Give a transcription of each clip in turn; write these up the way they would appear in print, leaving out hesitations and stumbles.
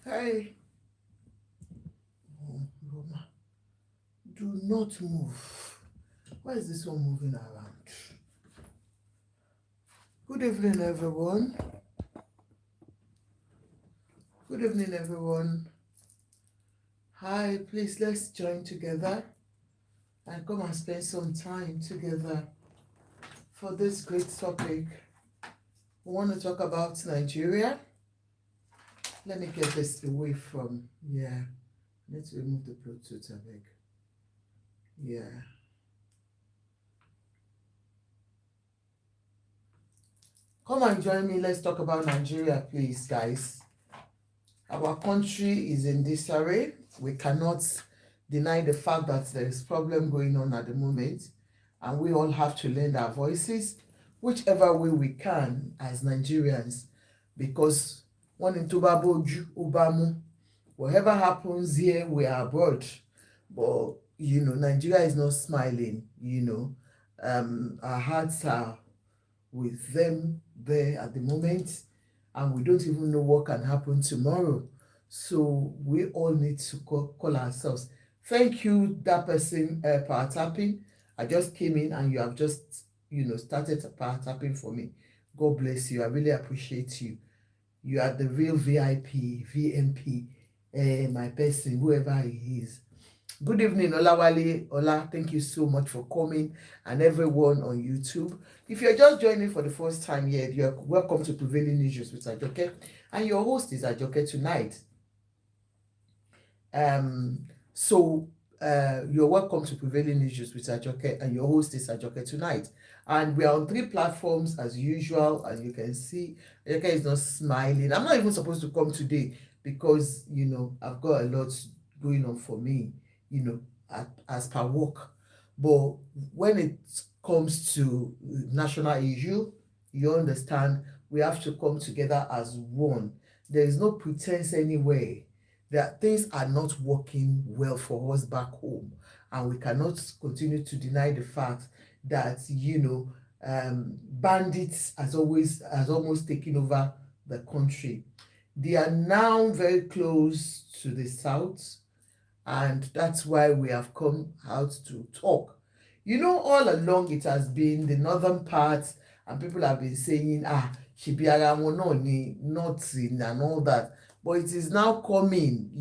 Hey, oh, Roma, do not move. Why is this one moving around? Good evening, everyone. Good evening, everyone. Hi, please let's join together and come and spend some time together for this great topic. We want to talk about Nigeria. Let me get this away from, yeah. Let's remove the Bluetooth, I beg. Yeah. Come and join me. Let's talk about Nigeria, please, guys. Our country is in disarray. We cannot deny the fact that there is problem going on at the moment, and we all have to lend our voices, whichever way we can as Nigerians, because one in Tobaboju, Ubamu, whatever happens here, we are abroad. But Nigeria is not smiling. Our hearts are with them there at the moment, and we don't even know what can happen tomorrow. So we all need to call ourselves. Thank you, that person, power tapping. I just came in and you have just, started power tapping for me. God bless you. I really appreciate you. You are the real VIP, VMP, my person, whoever he is. Good evening, Olawale. Ola, thank you so much for coming, and everyone on YouTube. If you're just joining for the first time here, you're welcome to Prevailing Issues with Ajoke, and your host is Ajoke tonight. So you're welcome to Prevailing Issues with Ajoke, and your host is Ajoke tonight. And we are on 3 platforms as usual, and you can see Ajoke is not smiling. I'm not even supposed to come today because I've got a lot going on for me, as per work. But when it comes to national issue, you understand, we have to come together as one. There is no pretense anywhere that things are not working well for us back home, and we cannot continue to deny the fact that bandits has almost taken over the country. They are now very close to the south, and that's why we have come out to talk. All along it has been the northern part, and people have been saying, ṣebí ara wọn náà ni nothing and all that. But it is now coming.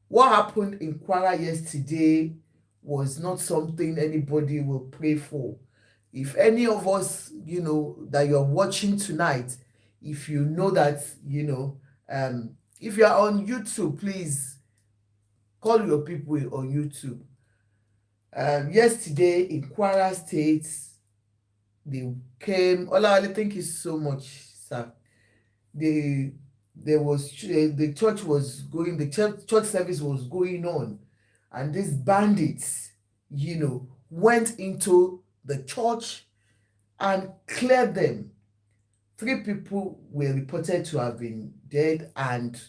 What happened in Kwara yesterday was not something anybody will pray for. If any of us, that you're watching tonight, if you know that, if you're on YouTube, please call your people on YouTube. Yesterday in Kwara State, they came. Olawale, thank you so much, sir. The church was going, the church service was going on, and these bandits, went into the church and cleared them. 3 people were reported to have been dead, and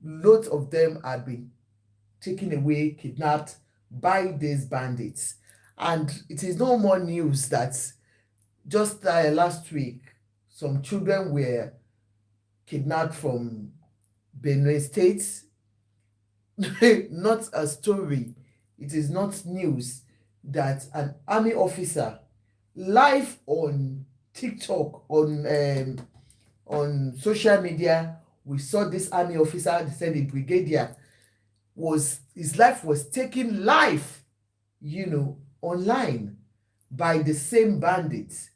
lots of them had been taken away, kidnapped by these bandits. And it is no more news that just last week, some children were kidnapped from Benue State. Not a story. It is not news that an army officer, live on TikTok, on social media, we saw this army officer, they said a brigadier, his life was taken live, online by the same bandits.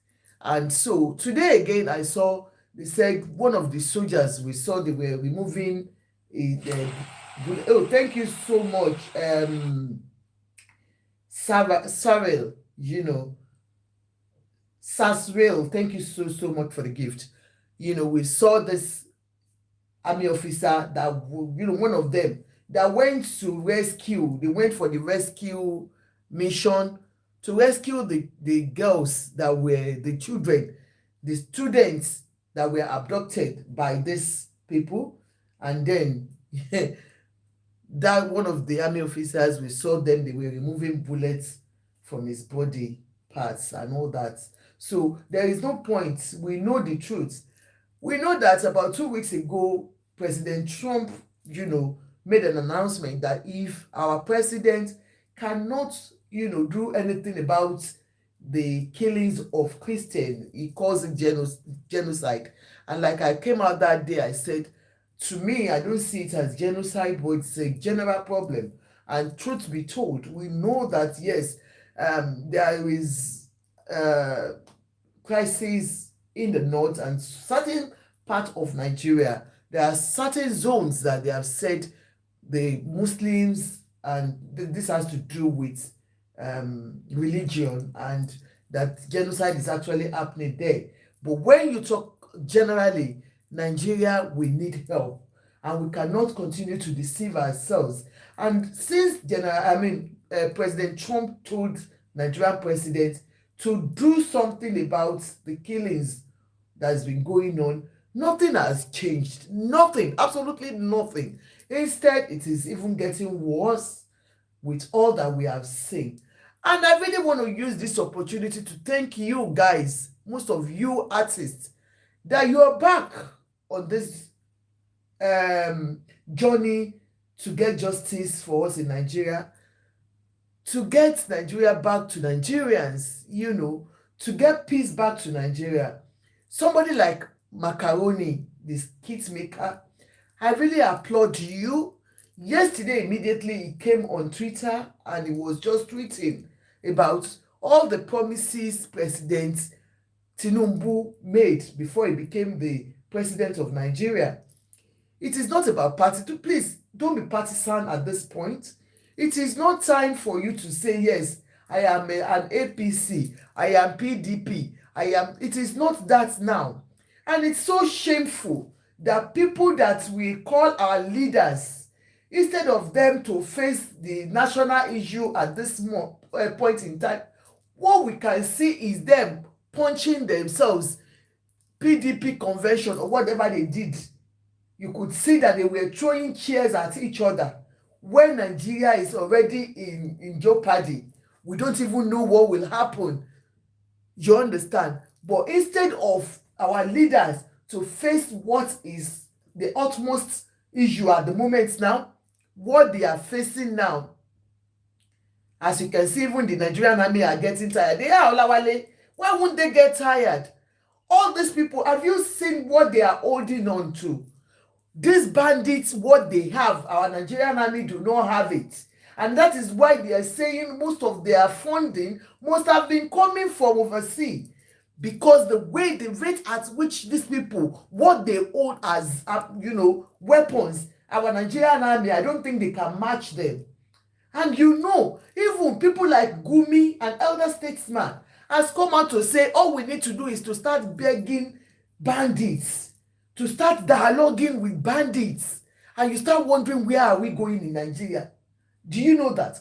And so today again, I saw, they said one of the soldiers we saw, they were removing oh, thank you so much, Sarel, Sasrael, thank you so much for the gift. We saw this army officer that, one of them that went to rescue, they went for the rescue mission to rescue the girls that were the children, the students that were abducted by these people. And then that one of the army officers, we saw them, they were removing bullets from his body parts and all that. So there is no point. We know the truth. We know that about 2 weeks ago, President Trump, made an announcement that if our president cannot, do anything about the killings of Christians, he calls it genocide. And like I came out that day, I said, to me, I don't see it as genocide, but it's a general problem. And truth be told, we know that yes, there is crisis in the north and certain part of Nigeria. There are certain zones that they have said the Muslims, and this has to do with religion, and that genocide is actually happening there. But when you talk generally, Nigeria, we need help, and we cannot continue to deceive ourselves. And since President Trump told Nigerian president to do something about the killings that's been going on, nothing has changed. Nothing, absolutely nothing. Instead, it is even getting worse with all that we have seen. And I really want to use this opportunity to thank you guys, most of you artists, that you are back on this journey to get justice for us in Nigeria, to get Nigeria back to Nigerians, to get peace back to Nigeria. Somebody like Macaroni, this kit maker, I really applaud you. Yesterday, immediately, he came on Twitter and he was just tweeting about all the promises President Tinubu made before he became the president of Nigeria. It is not about party. Please, don't be partisan at this point. It is not time for you to say, yes, I am an APC, I am PDP, it is not that now. And it's so shameful that people that we call our leaders, instead of them to face the national issue at this point in time, what we can see is them punching themselves, PDP convention or whatever they did. You could see that they were throwing chairs at each other. When Nigeria is already in jeopardy, we don't even know what will happen. You understand? But instead of our leaders to face what is the utmost issue at the moment now, what they are facing now, as you can see, even the Nigerian army are getting tired. They are Olawale. Why wouldn't they get tired? All these people, have you seen what they are holding on to? These bandits, what they have, our Nigerian army do not have it. And that is why they are saying most of their funding must have been coming from overseas. Because the rate at which these people, what they hold as, weapons, our Nigerian army, I don't think they can match them. And even people like Gumi, an elder statesman, has come out to say all we need to do is to start begging bandits, to start dialoguing with bandits. And you start wondering, where are we going in Nigeria? Do you know that?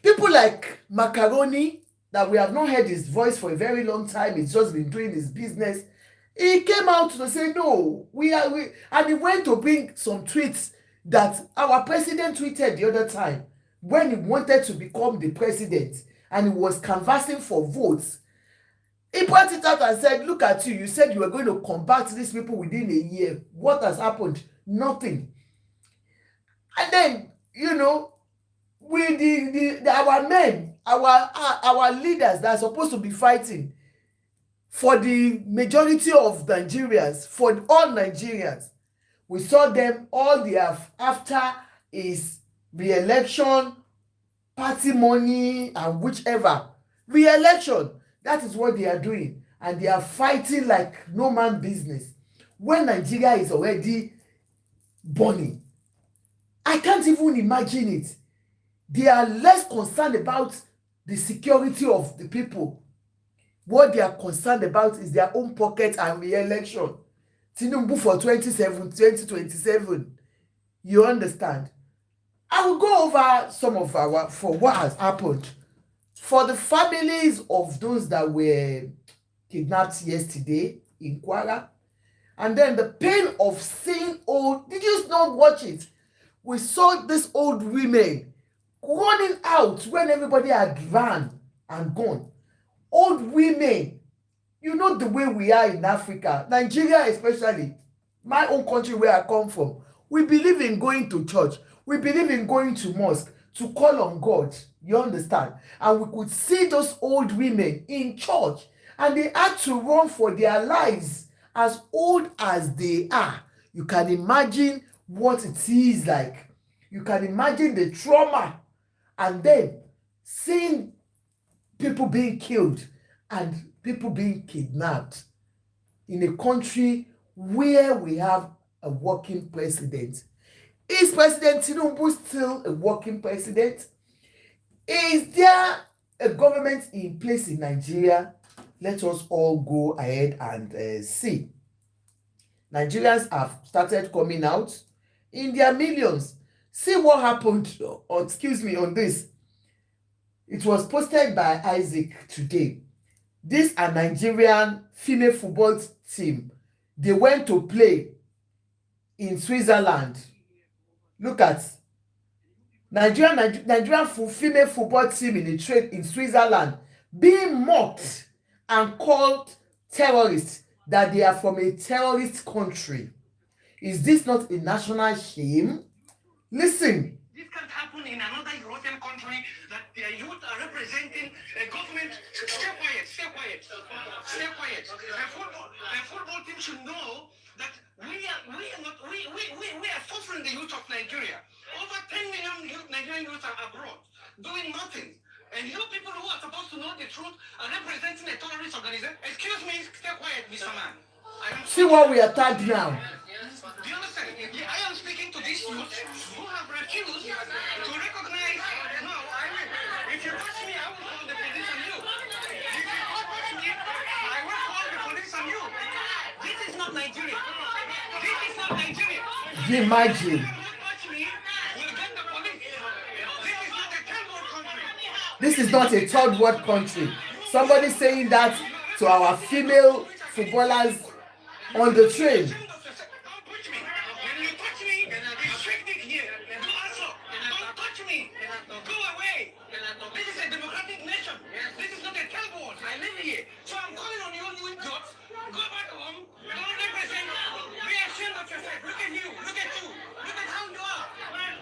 People like Macaroni, that we have not heard his voice for a very long time, he's just been doing his business. He came out to say, no, and he went to bring some tweets that our president tweeted the other time when he wanted to become the president and he was canvassing for votes. He brought it out and said, look at you, you said you were going to combat these people within a year. What has happened? Nothing. And then, with our men, our leaders that are supposed to be fighting for the majority of Nigerians, for all Nigerians, we saw them, all they have after is re-election, party money, and whichever. Re-election, that is what they are doing. And they are fighting like no man business. When Nigeria is already burning, I can't even imagine it. They are less concerned about the security of the people. What they are concerned about is their own pocket and re-election. Tinubu for 2027. You understand? I will go over some of for what has happened. For the families of those that were kidnapped yesterday in Kwara, and then the pain of seeing did you not watch it? We saw this old women running out when everybody had ran and gone. Old women, You know the way we are in Africa, Nigeria especially, my own country where I come from, we believe in going to church. We believe in going to mosque to call on God. You understand? And we could see those old women in church and they had to run for their lives as old as they are. You can imagine what it is like. You can imagine the trauma and then seeing people being killed and people being kidnapped in a country where we have a working president. Is President Tinubu still a working president? Is there a government in place in Nigeria? Let us all go ahead and see. Nigerians have started coming out in their millions. See what happened, or excuse me, on this. It was posted by Isaac today. This a Nigerian female football team. They went to play in Switzerland. Look at Nigerian female football team in a trade in Switzerland being mocked and called terrorists, that they are from a terrorist country. Is this not a national shame? Listen. This can't happen in another European country that their youth are representing a government. Stay quiet, stay quiet, stay quiet. A football team should know that we are suffering the youth of Nigeria. Over 10 million Nigerian youth are abroad doing nothing. And you people who are supposed to know the truth are representing a terrorist organization. Excuse me, stay quiet, Mr. Man. See what we attacked now. Do you understand? I am speaking to these youth who have refused to recognize. No, I will. If you touch me, I will call the police on you. If you touch me, I will call the police on you. This is not Nigeria. This is not Nigeria. Imagine. This is not a third world country. Somebody saying that to our female footballers on the train.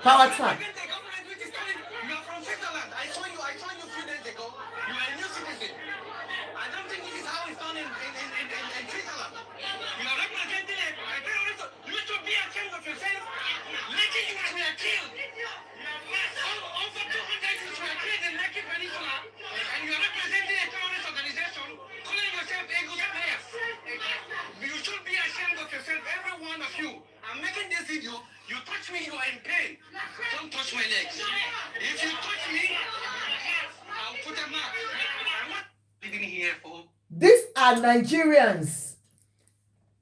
Power track. You touch me, you are in pain. Don't touch my legs. If you touch me, I'll put a mark. I'm not living here for. These are Nigerians.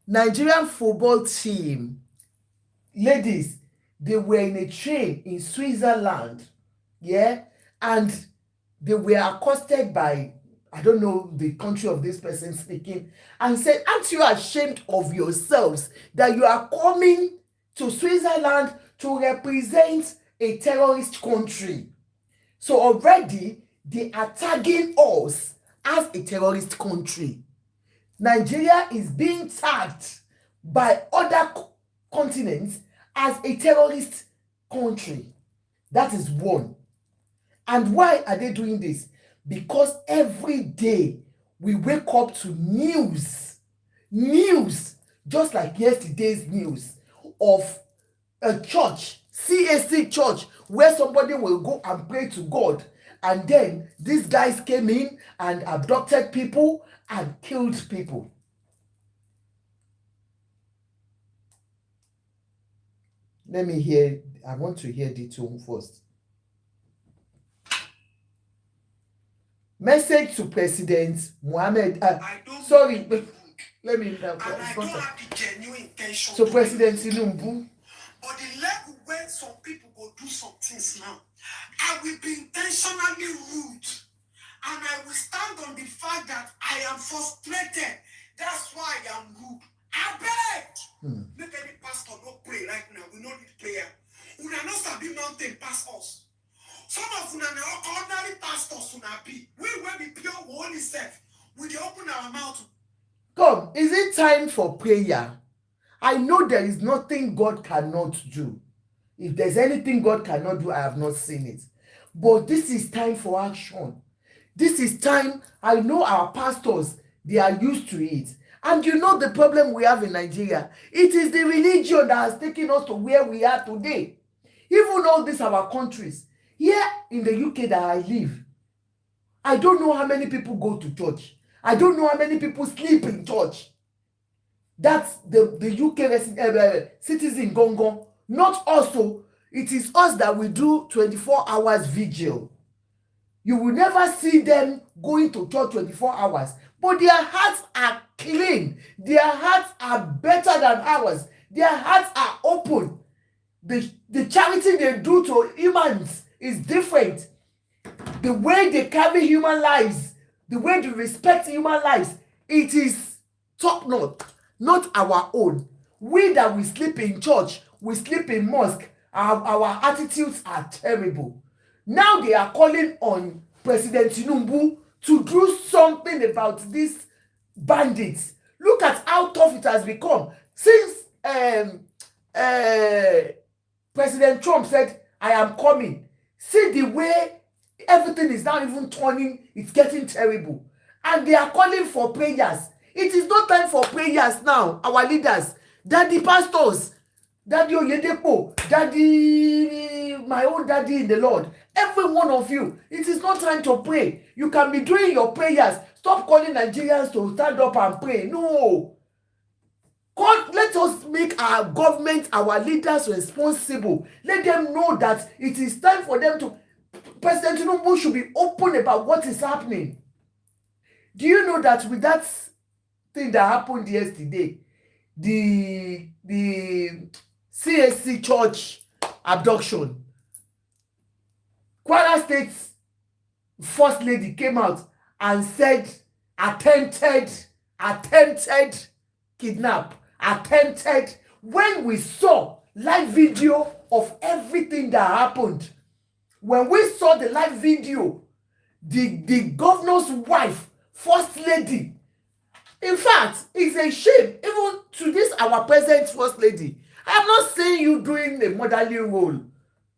Nigerian football team. Ladies, they were in a train in Switzerland. Yeah? And they were accosted by, I don't know the country of this person speaking, and said, aren't you ashamed of yourselves that you are coming to Switzerland to represent a terrorist country? So already they are tagging us as a terrorist country. Nigeria is being tagged by other continents as a terrorist country. That is one. And why are they doing this? Because every day we wake up to news, just like yesterday's news of a church, CAC church, where somebody will go and pray to God, and then these guys came in and abducted people and killed people. Let me hear, I want to hear the tone first. Message to President Mohammed. Sorry, let me. So President Tinubu. But the level where some people go do some things now, I will be intentionally rude, and I will stand on the fact that I am frustrated. That's why I am rude. I beg. Make any pastor not pray right now. We don't need prayer. We are not sabi mountain pass us. Some of una ordinary pastors una be. We will be pure holy self. We dey open our mouth is it time for prayer? I know there is nothing God cannot do. If there's anything God cannot do, I have not seen it. But this is time for action. This is time. I know our pastors, they are used to it. And you know the problem we have in Nigeria. It is the religion that has taken us to where we are today. Even all these our countries. Here in the UK that I live, I don't know how many people go to church. I don't know how many people sleep in church. That's the UK citizen gongon. Not also, it is us that will do 24 hours vigil. You will never see them going to church 24 hours. But their hearts are clean. Their hearts are better than ours. Their hearts are open. The charity they do to humans is different. The way they carry human lives, the way they respect human lives, it is top notch, not our own. We that we sleep in church, we sleep in mosque, our attitudes are terrible. Now they are calling on President Tinubu to do something about these bandits. Look at how tough it has become since President Trump said, I am coming. See the way everything is now even turning, it's getting terrible. And they are calling for prayers. It is not time for prayers now, our leaders, daddy pastors, daddy Oyedepo, daddy, my own daddy in the Lord, every one of you, it is not time to pray. You can be doing your prayers. Stop calling Nigerians to stand up and pray. No. God, let us make our government, our leaders responsible. Let them know that it is time for them to... President Tinubu should be open about what is happening. Do you know that with that thing that happened yesterday, the CSC church abduction, Kwara State First Lady came out and said attempted kidnap, attempted. When we saw live video of everything that happened, when we saw the live video, the governor's wife, First Lady, in fact, it's a shame, even to this our present First Lady. I am not saying you doing a motherly role.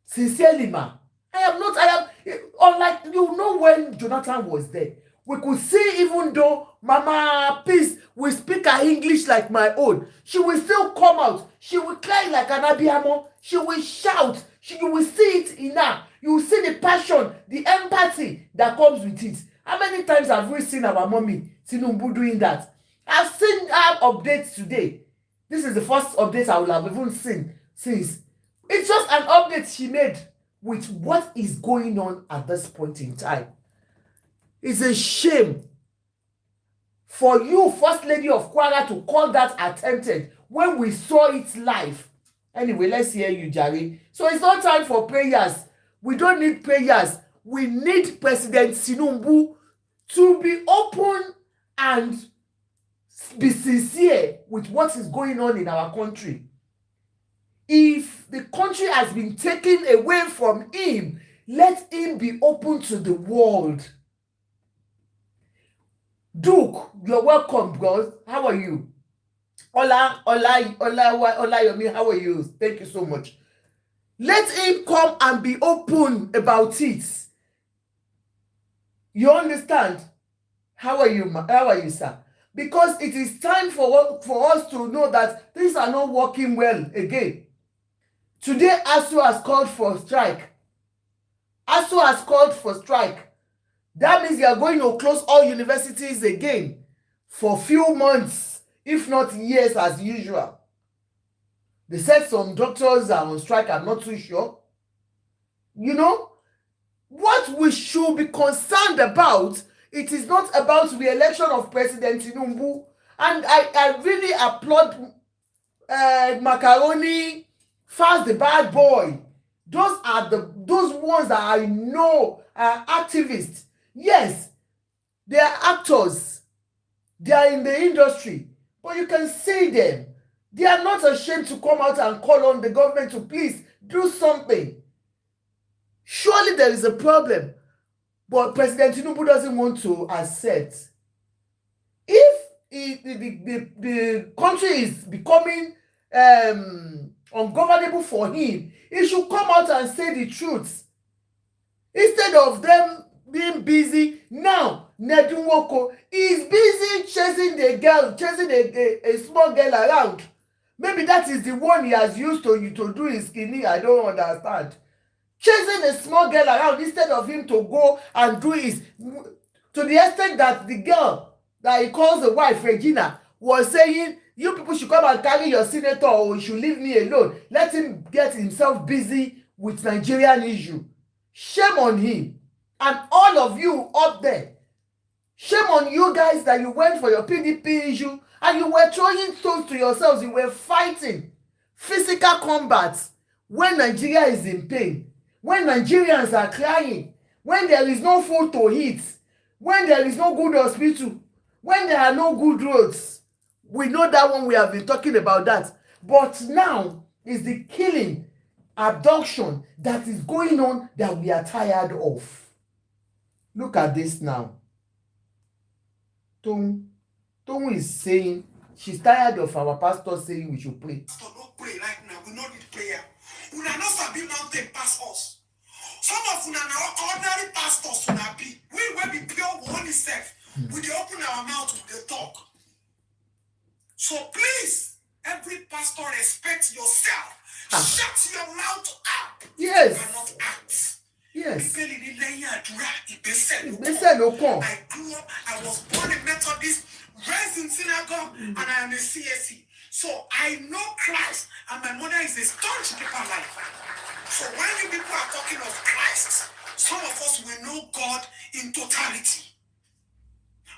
Sincerely, ma. Unlike, you know, when Jonathan was there, we could see, even though Mama Peace will speak her English like my own, she will still come out. She will cry like an Abiyamo. She will shout. You will see it in her. You will see the passion, the empathy that comes with it. How many times have we seen our mommy Tinubu doing that? I've seen her updates today. This is the first update I will have even seen since. It's just an update she made with what is going on at this point in time. It's a shame for you, First Lady of Kwara, to call that attempted when we saw it live. Anyway, let's hear you, Jare. So it's not time for prayers. We don't need prayers. We need President Tinubu to be open and be sincere with what is going on in our country. If the country has been taken away from him, let him be open to the world. Duke, you're welcome, bros. How are you? Ola, Yomi, how are you? Thank you so much. Let him come and be open about it. You understand? How are you, sir? Because it is time for us to know that things are not working well again. Today, ASU has called for strike. ASU has called for strike. That means they are going to close all universities again for few months, if not years as usual. They said some doctors are on strike. I'm not too sure. You know, what we should be concerned about, it is not about the election of President Tinubu. And I really applaud Macaroni, Fast the Bad Boy. Those ones that I know are activists. Yes, they are actors. They are in the industry. But you can see them. They are not ashamed to come out and call on the government to please do something. Surely there is a problem. But President Tinubu doesn't want to accept. If the country is becoming ungovernable for him, he should come out and say the truth instead of them being busy. Now Nedunwoko is busy chasing a small girl around. Maybe that is the one he has used to do his kidney. I don't understand. Chasing a small girl around instead of him to go and do his, to the extent that the girl that he calls the wife, Regina, was saying, you people should come and carry your senator or you should leave me alone. Let him get himself busy with Nigerian issue. Shame on him. And all of you up there, shame on you guys that you went for your PDP issue and you were throwing stones to yourselves. You were fighting physical combat when Nigeria is in pain, when Nigerians are crying, when there is no food to eat, when there is no good hospital, when there are no good roads. We know that one, we have been talking about that. But now is the killing, abduction that is going on that we are tired of. Look at this now. Toun is saying she's tired of our pastor saying we should pray. Pastor, don't pray right now. We don't need prayer. Una no sabi mountain pass us. Some of una na ordinary pastors una be. We will be pure one self. We dey open our mouth, we dey talk. So please, every pastor respect yourself. Shut your mouth up. Yes. You cannot act. Yes. I grew up, I was born in Methodist, raised in synagogue, and I am a CSC. So I know Christ, and my mother is a staunch deeper life. So when you people are talking of Christ, some of us will know God in totality.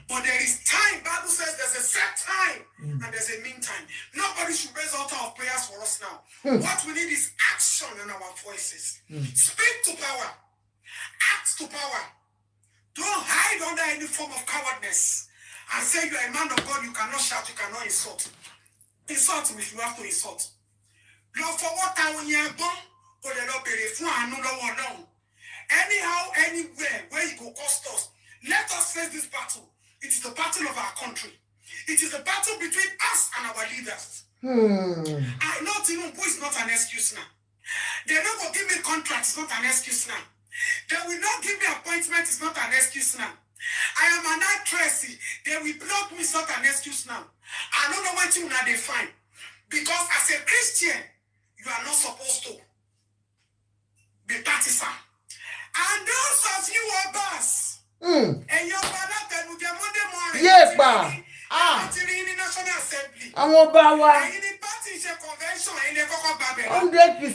But there is time. Bible says there's a set time and there's a meantime. Nobody should raise altar of prayers for us now. What we need is action in our voices. Speak to power. Act to power. Don't hide under any form of cowardness and say you are a man of God. You cannot shout. You cannot insult. Insult me if you have to insult. Lord, for what I will anyhow, anywhere where you go cost us, let us face this battle. It is the battle of our country. It is the battle between us and our leaders. I know Tinubu is not an excuse now. They don't go give me contracts, it's not an excuse now. They will not give me appointment, it's not an excuse now. I am an actress, they will block me, it's not an excuse now. I don't know what you now define. Because as a Christian, you are not supposed to be partisan. And those of you are boss. And your father tell you Monday morning. Yeah, ba. National Assembly. I want power. In the party is a convention in the Coco Babel. 100%.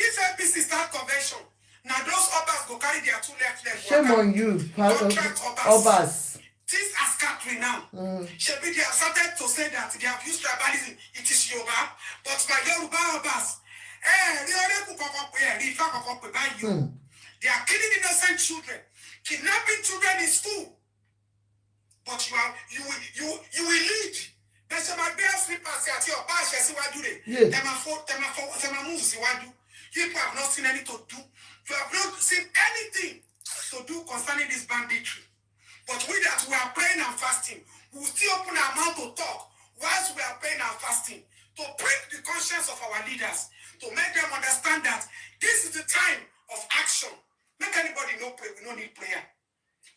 If APC start convention, now those others go carry their two left. Shame on you, Obas. This as country now. Shebi they have started to say that they have used tribalism. It is Yoruba, but my Yoruba Obas. They are killing innocent children, kidnapping children in school. But you will lead. There's my bare slippers at your bash. You have not seen anything to do. You have not seen anything to do concerning this banditry. But we that we are praying and fasting, we will still open our mouth to talk whilst we are praying and fasting, to prick the conscience of our leaders, to make them understand that this is the time of action. Make anybody no pray, we don't need prayer.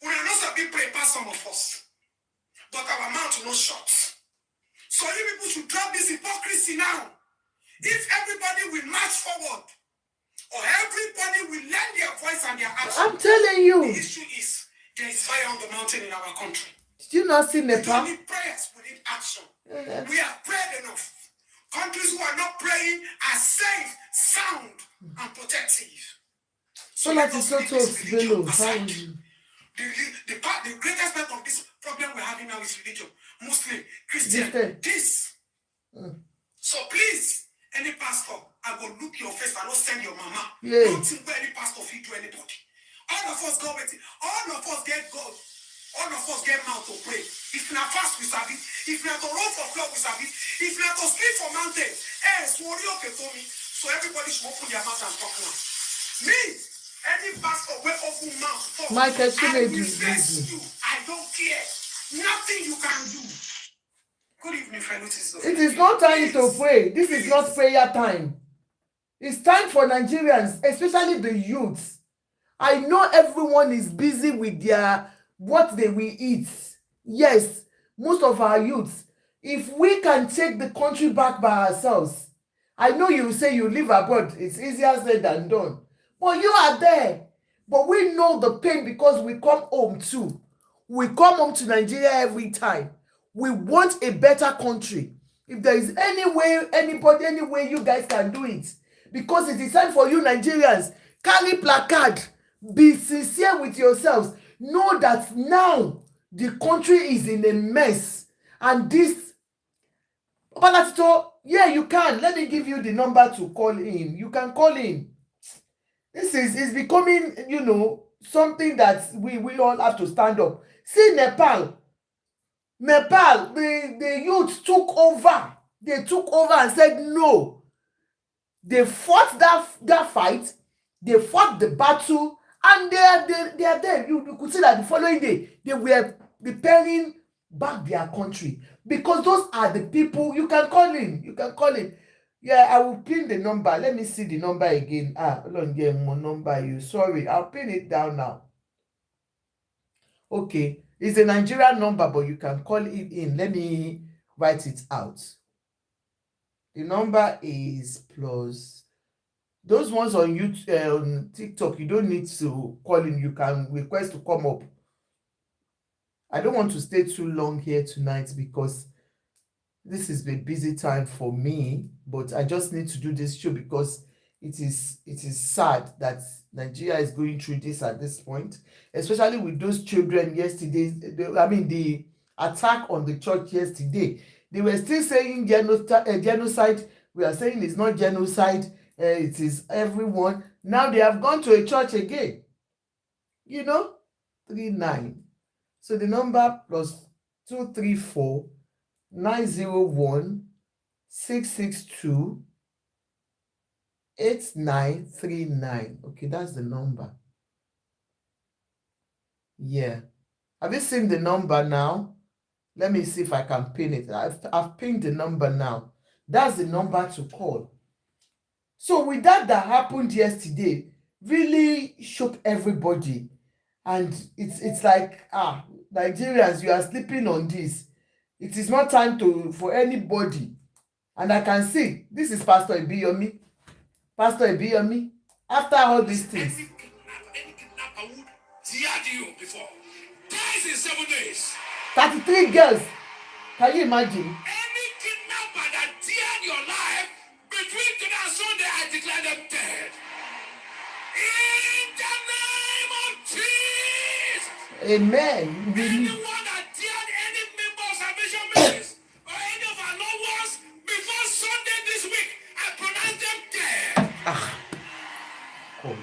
We are not supposed to pray past some of us, but our mouth no shut. So you people should drop this hypocrisy now. If everybody will march forward, or everybody will lend their voice and their action, I'm telling you. The issue is there is fire on the mountain in our country. Did you not see Nepal? We don't need prayers, we need action. We have prayed enough. Countries who are not praying are safe, sound, and protective. So let us not talk below. The greatest part of this problem we're having now is religion. Muslim, Christian, this. So please, any pastor, I will look your face and not send your mama. Don't think where any pastor feed to anybody. All of us go waiting. All of us get God. All of us get mouth to pray. If not fast, we serve it. If not to roll for floor, we serve it. If not to sleep for mountain, so everybody should open their mouth and talk now. Me, Any pastor will open mouth for Michael I Chinedu, will face you. I don't care. Nothing you can do. Good evening, fellow sisters. It is not time to pray. This is not prayer time. It's time for Nigerians, especially the youths. I know everyone is busy with their what they will eat. Yes, most of our youths. If we can take the country back by ourselves, I know you say you live abroad. It's easier said than done. But you are there. But we know the pain because we come home too. We come home to Nigeria every time. We want a better country. If there is any way, anybody, any way you guys can do it. Because it is time for you Nigerians. Carry placard. Be sincere with yourselves. Know that now the country is in a mess. And this, Obalatito, yeah, you can. Let me give you the number to call in. You can call in. This is becoming, something that we all have to stand up. See Nepal. Nepal, the youth took over. They took over and said no. They fought that fight. They fought the battle, and they are there. You could see that the following day they were preparing back their country, because those are the people. You can call in. You can call in. Yeah, I will pin the number. Let me see the number again. Hold yeah, my number. You sorry, I'll pin it down now. Okay, it's a Nigerian number, but you can call it in. Let me write it out. The number is plus. Those ones on YouTube, on TikTok, you don't need to call in. You can request to come up. I don't want to stay too long here tonight because this is a busy time for me, but I just need to do this show because it is sad that Nigeria is going through this at this point, especially with those children yesterday. The attack on the church yesterday. They were still saying genocide. We are saying it's not genocide. It is everyone. Now they have gone to a church again. 39. So the number plus 234 901 662 8939. Okay, that's the number. Yeah. Have you seen the number now? Let me see if I can pin it. I've pinned the number now. That's the number to call. So with that happened yesterday, really shook everybody. And it's like, Nigerians, you are sleeping on this. It is not time for anybody. And I can see, this is Pastor Ibiyomi. Pastor Ibiyomi, after all these things. Any kidnapper would tear you before. Dies in 7 days. 33 girls. Can you imagine? Any kidnapper that dared your life between today and Sunday, I declare them dead. In the name of Jesus. Amen. Anyone that dared any member of Salvation Ministries or any of our loved ones before Sunday this week, I pronounce them dead. God.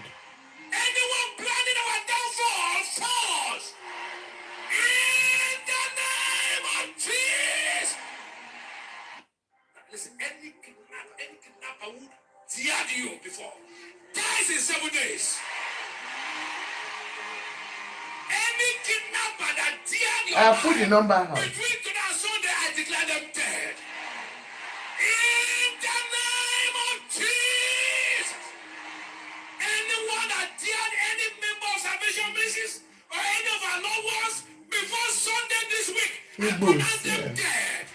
Anyone planning our downfall falls. In the name of Jesus. Listen, any kidnapper would tear you before. Dies in 7 days. Any kidnapper that dared your I'll put the number out. between today and Sunday, I declare them dead. In the name of Jesus. Anyone that dared any member of Salvation Ministries or any of our loved ones before Sunday this week, I pronounce them dead.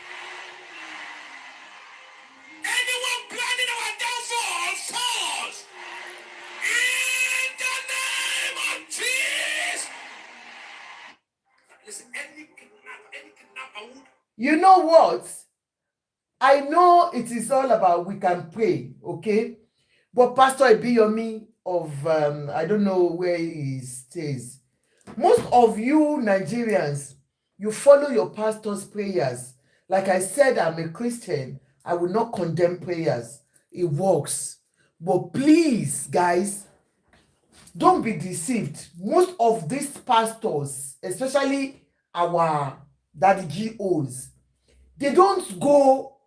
Anyone planning our downfall falls. In the name of Jesus. Listen, any kidnapper would. You know what? I know it is all about we can pray, okay? But Pastor Ibiyomi of, I don't know where he stays. Most of you Nigerians, you follow your pastor's prayers. Like I said, I'm a Christian. I will not condemn prayers. It works. But please, guys, don't be deceived. Most of these pastors, especially our daddy GOs, they don't go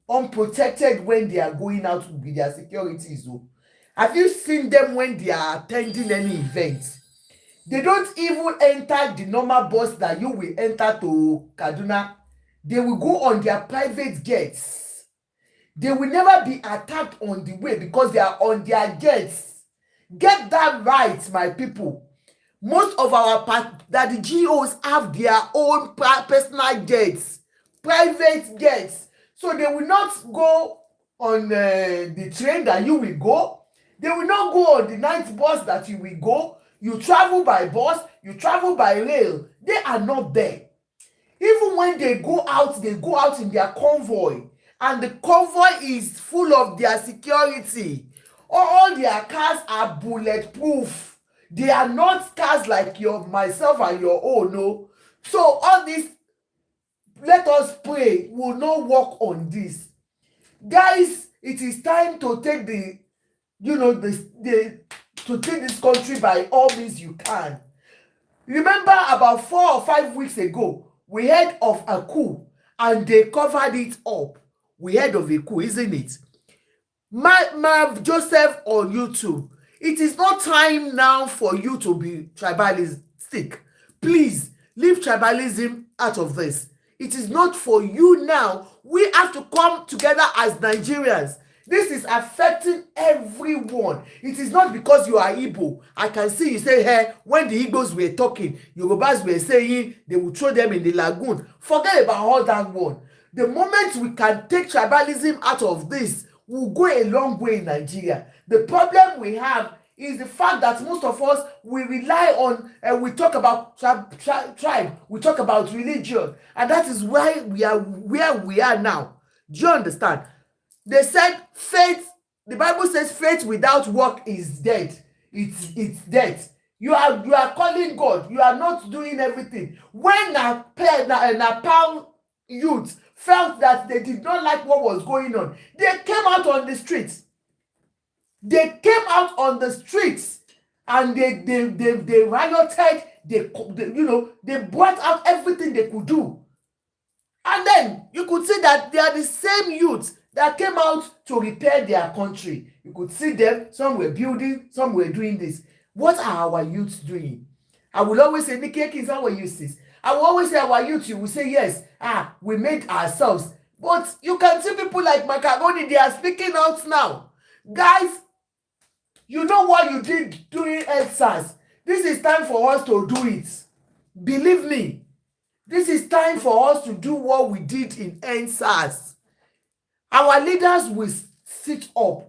unprotected when they are going out with their securities. Have you seen them when they are attending any event? They don't even enter the normal bus that you will enter to Kaduna. They will go on their private jets. They will never be attacked on the way because they are on their jets. Get that right, my people. Most of our that the GOs have their own personal jets, private jets. So they will not go on the train that you will go. They will not go on the night bus that you will go. You travel by bus, you travel by rail. They are not there. Even when they go out in their convoy, and the convoy is full of their security. All their cars are bulletproof. They are not cars like your myself and your own, no. So all this, let us pray, will not work on this. Guys, it is time to take the, to take this country by all means you can. Remember about 4 or 5 weeks ago, we heard of a coup and they covered it up. We heard of a coup, isn't it? Marv Joseph on YouTube. It is not time now for you to be tribalistic. Please leave tribalism out of this. It is not for you now. We have to come together as Nigerians. This is affecting everyone. It is not because you are Igbo. I can see you say, hey, when the Igbos were talking, Yorubas were saying they will throw them in the lagoon. Forget about all that one. The moment we can take tribalism out of this, we'll go a long way in Nigeria. The problem we have is the fact that most of us, we rely on, we talk about tribe, we talk about religion, and that is why we are where we are now. Do you understand? They said faith, the Bible says faith without work is dead. It's dead. You are calling God. You are not doing everything. When Nepal youth felt that they did not like what was going on, they came out on the streets. They came out on the streets and they rioted. They brought out everything they could do. And then you could see that they are the same youths that came out to repair their country. You could see them, some were building, some were doing this. What are our youths doing? I will always say, Nikki Akins, how are you, sis? I will always say our youth, you will say, yes, we made ourselves. But you can see people like Macaroni, they are speaking out now. Guys, you know what you did during EdSARS. This is time for us to do it. Believe me. This is time for us to do what we did in EdSARS. Our leaders will sit up.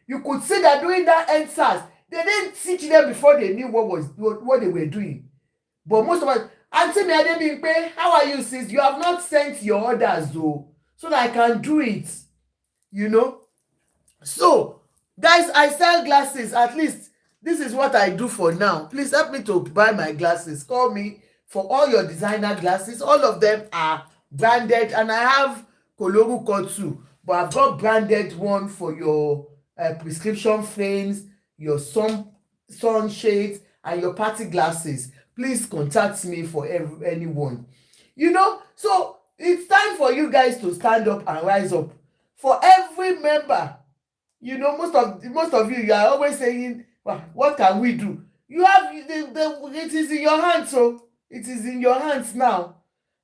You could see that during that EdSARS, they didn't teach them before they knew what they were doing. But most of us, Auntie Adebimpe, how are you, sis? You have not sent your orders though, so that I can do it. So, guys, I sell glasses. At least this is what I do for now. Please help me to buy my glasses. Call me for all your designer glasses. All of them are branded, and I have Koloruko too, but I've got branded one for your prescription frames, your sunshades, and your party glasses. Please contact me for anyone. So it's time for you guys to stand up and rise up. For every member, most of you are always saying, well, what can we do? You have it is in your hands. So it is in your hands now.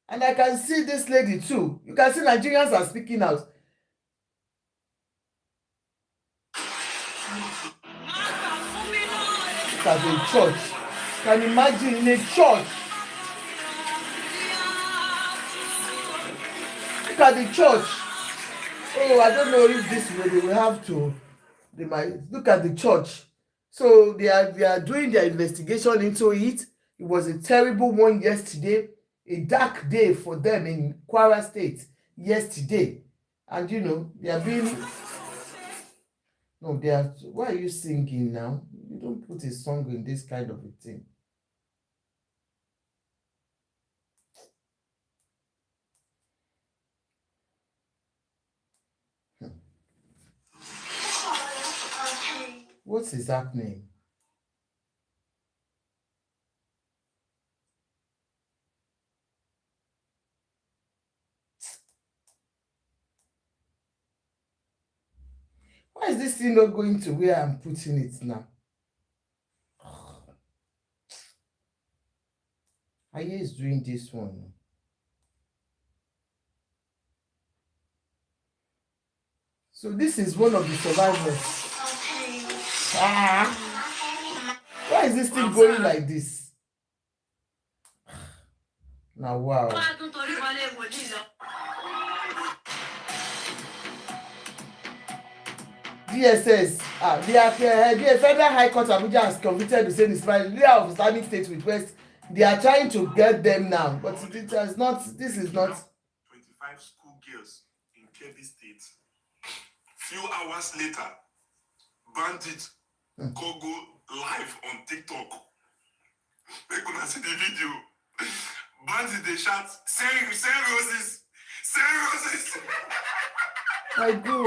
And I can see this lady too. You can see Nigerians are speaking out. Look at a church. Can you imagine in a church? Look at the church. Oh, I don't know if this way they will have to. They might look at the church. So they are doing their investigation into it. It was a terrible one yesterday, a dark day for them in Kwara State yesterday. And they are being. No, they are. Why are you singing now? You don't put a song in this kind of a thing. What is happening? Why is this thing not going to where I'm putting it now? Aye is doing this one. So this is one of the survivors. Why is this thing going like this? Now, wow. DSS, the Federal High Court Abuja has convicted the same leader of Islamic State with West. They are trying to get them now, but it has not. This is not. 25 school girls in Kebbi State. Few hours later, bandits go live on TikTok. They gonna see the video. Bandits they shout, "Send roses, send roses." I do.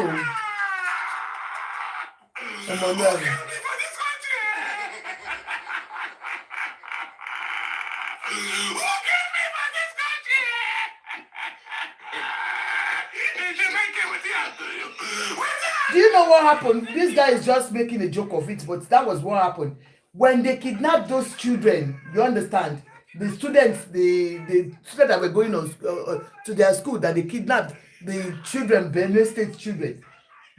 Oh my God. Do you know what happened? This guy is just making a joke of it, but that was what happened. When they kidnapped those children, you understand? The students, the students that were going on to their school, that they kidnapped the children, Benue State children.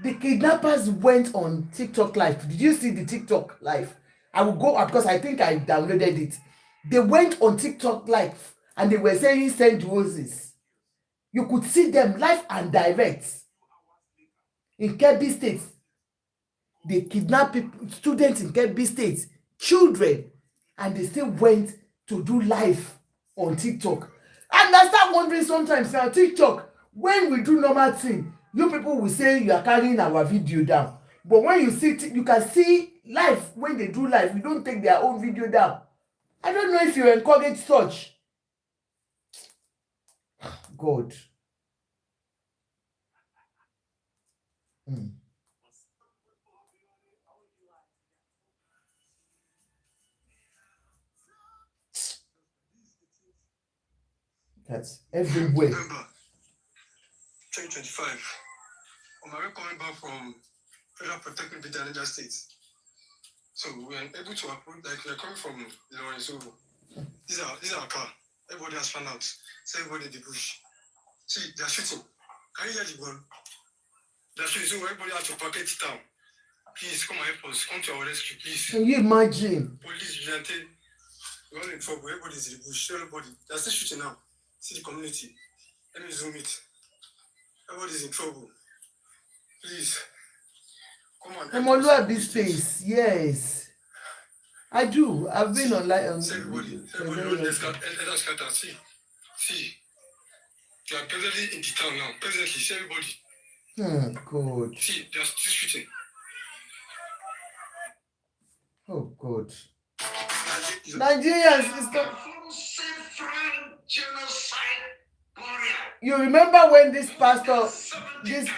The kidnappers went on TikTok live. Did you see the TikTok live? I will go up because I think I downloaded it. They went on TikTok live and they were saying send roses. You could see them live and direct. In Kebbi State, they kidnapped people, students in Kebbi State, children, and they still went to do live on TikTok. And I start wondering sometimes now, TikTok, when we do normal thing, you people will say you are carrying our video down. But when you see, you can see live, when they do live, you don't take their own video down. I don't know if you encourage such. God. That's everywhere. November 2025. On my way coming back from Federal Protecting the Niger State. So we are able to approach, like we are coming from Lawrence Ovo. These are our car. Everybody has found out. So everybody in the bush. See, they are shooting. Can you hear the gun? They are shooting. So everybody has to pack it down. Please come and help us. Come to our rescue, please. Can you imagine? Police, vigilante, we're all in trouble. Everybody's in the bush. Everybody. They're still shooting now. See the community. Let me zoom it. Everybody's in trouble. Please. Come on. I'm all over this place. Yes. I do. I've been online. Everybody, let's scatter. See. You are presently in the town now. Presently, see everybody. God. See, they are still shooting. Oh, God. Nigerians, you remember when this pastor, this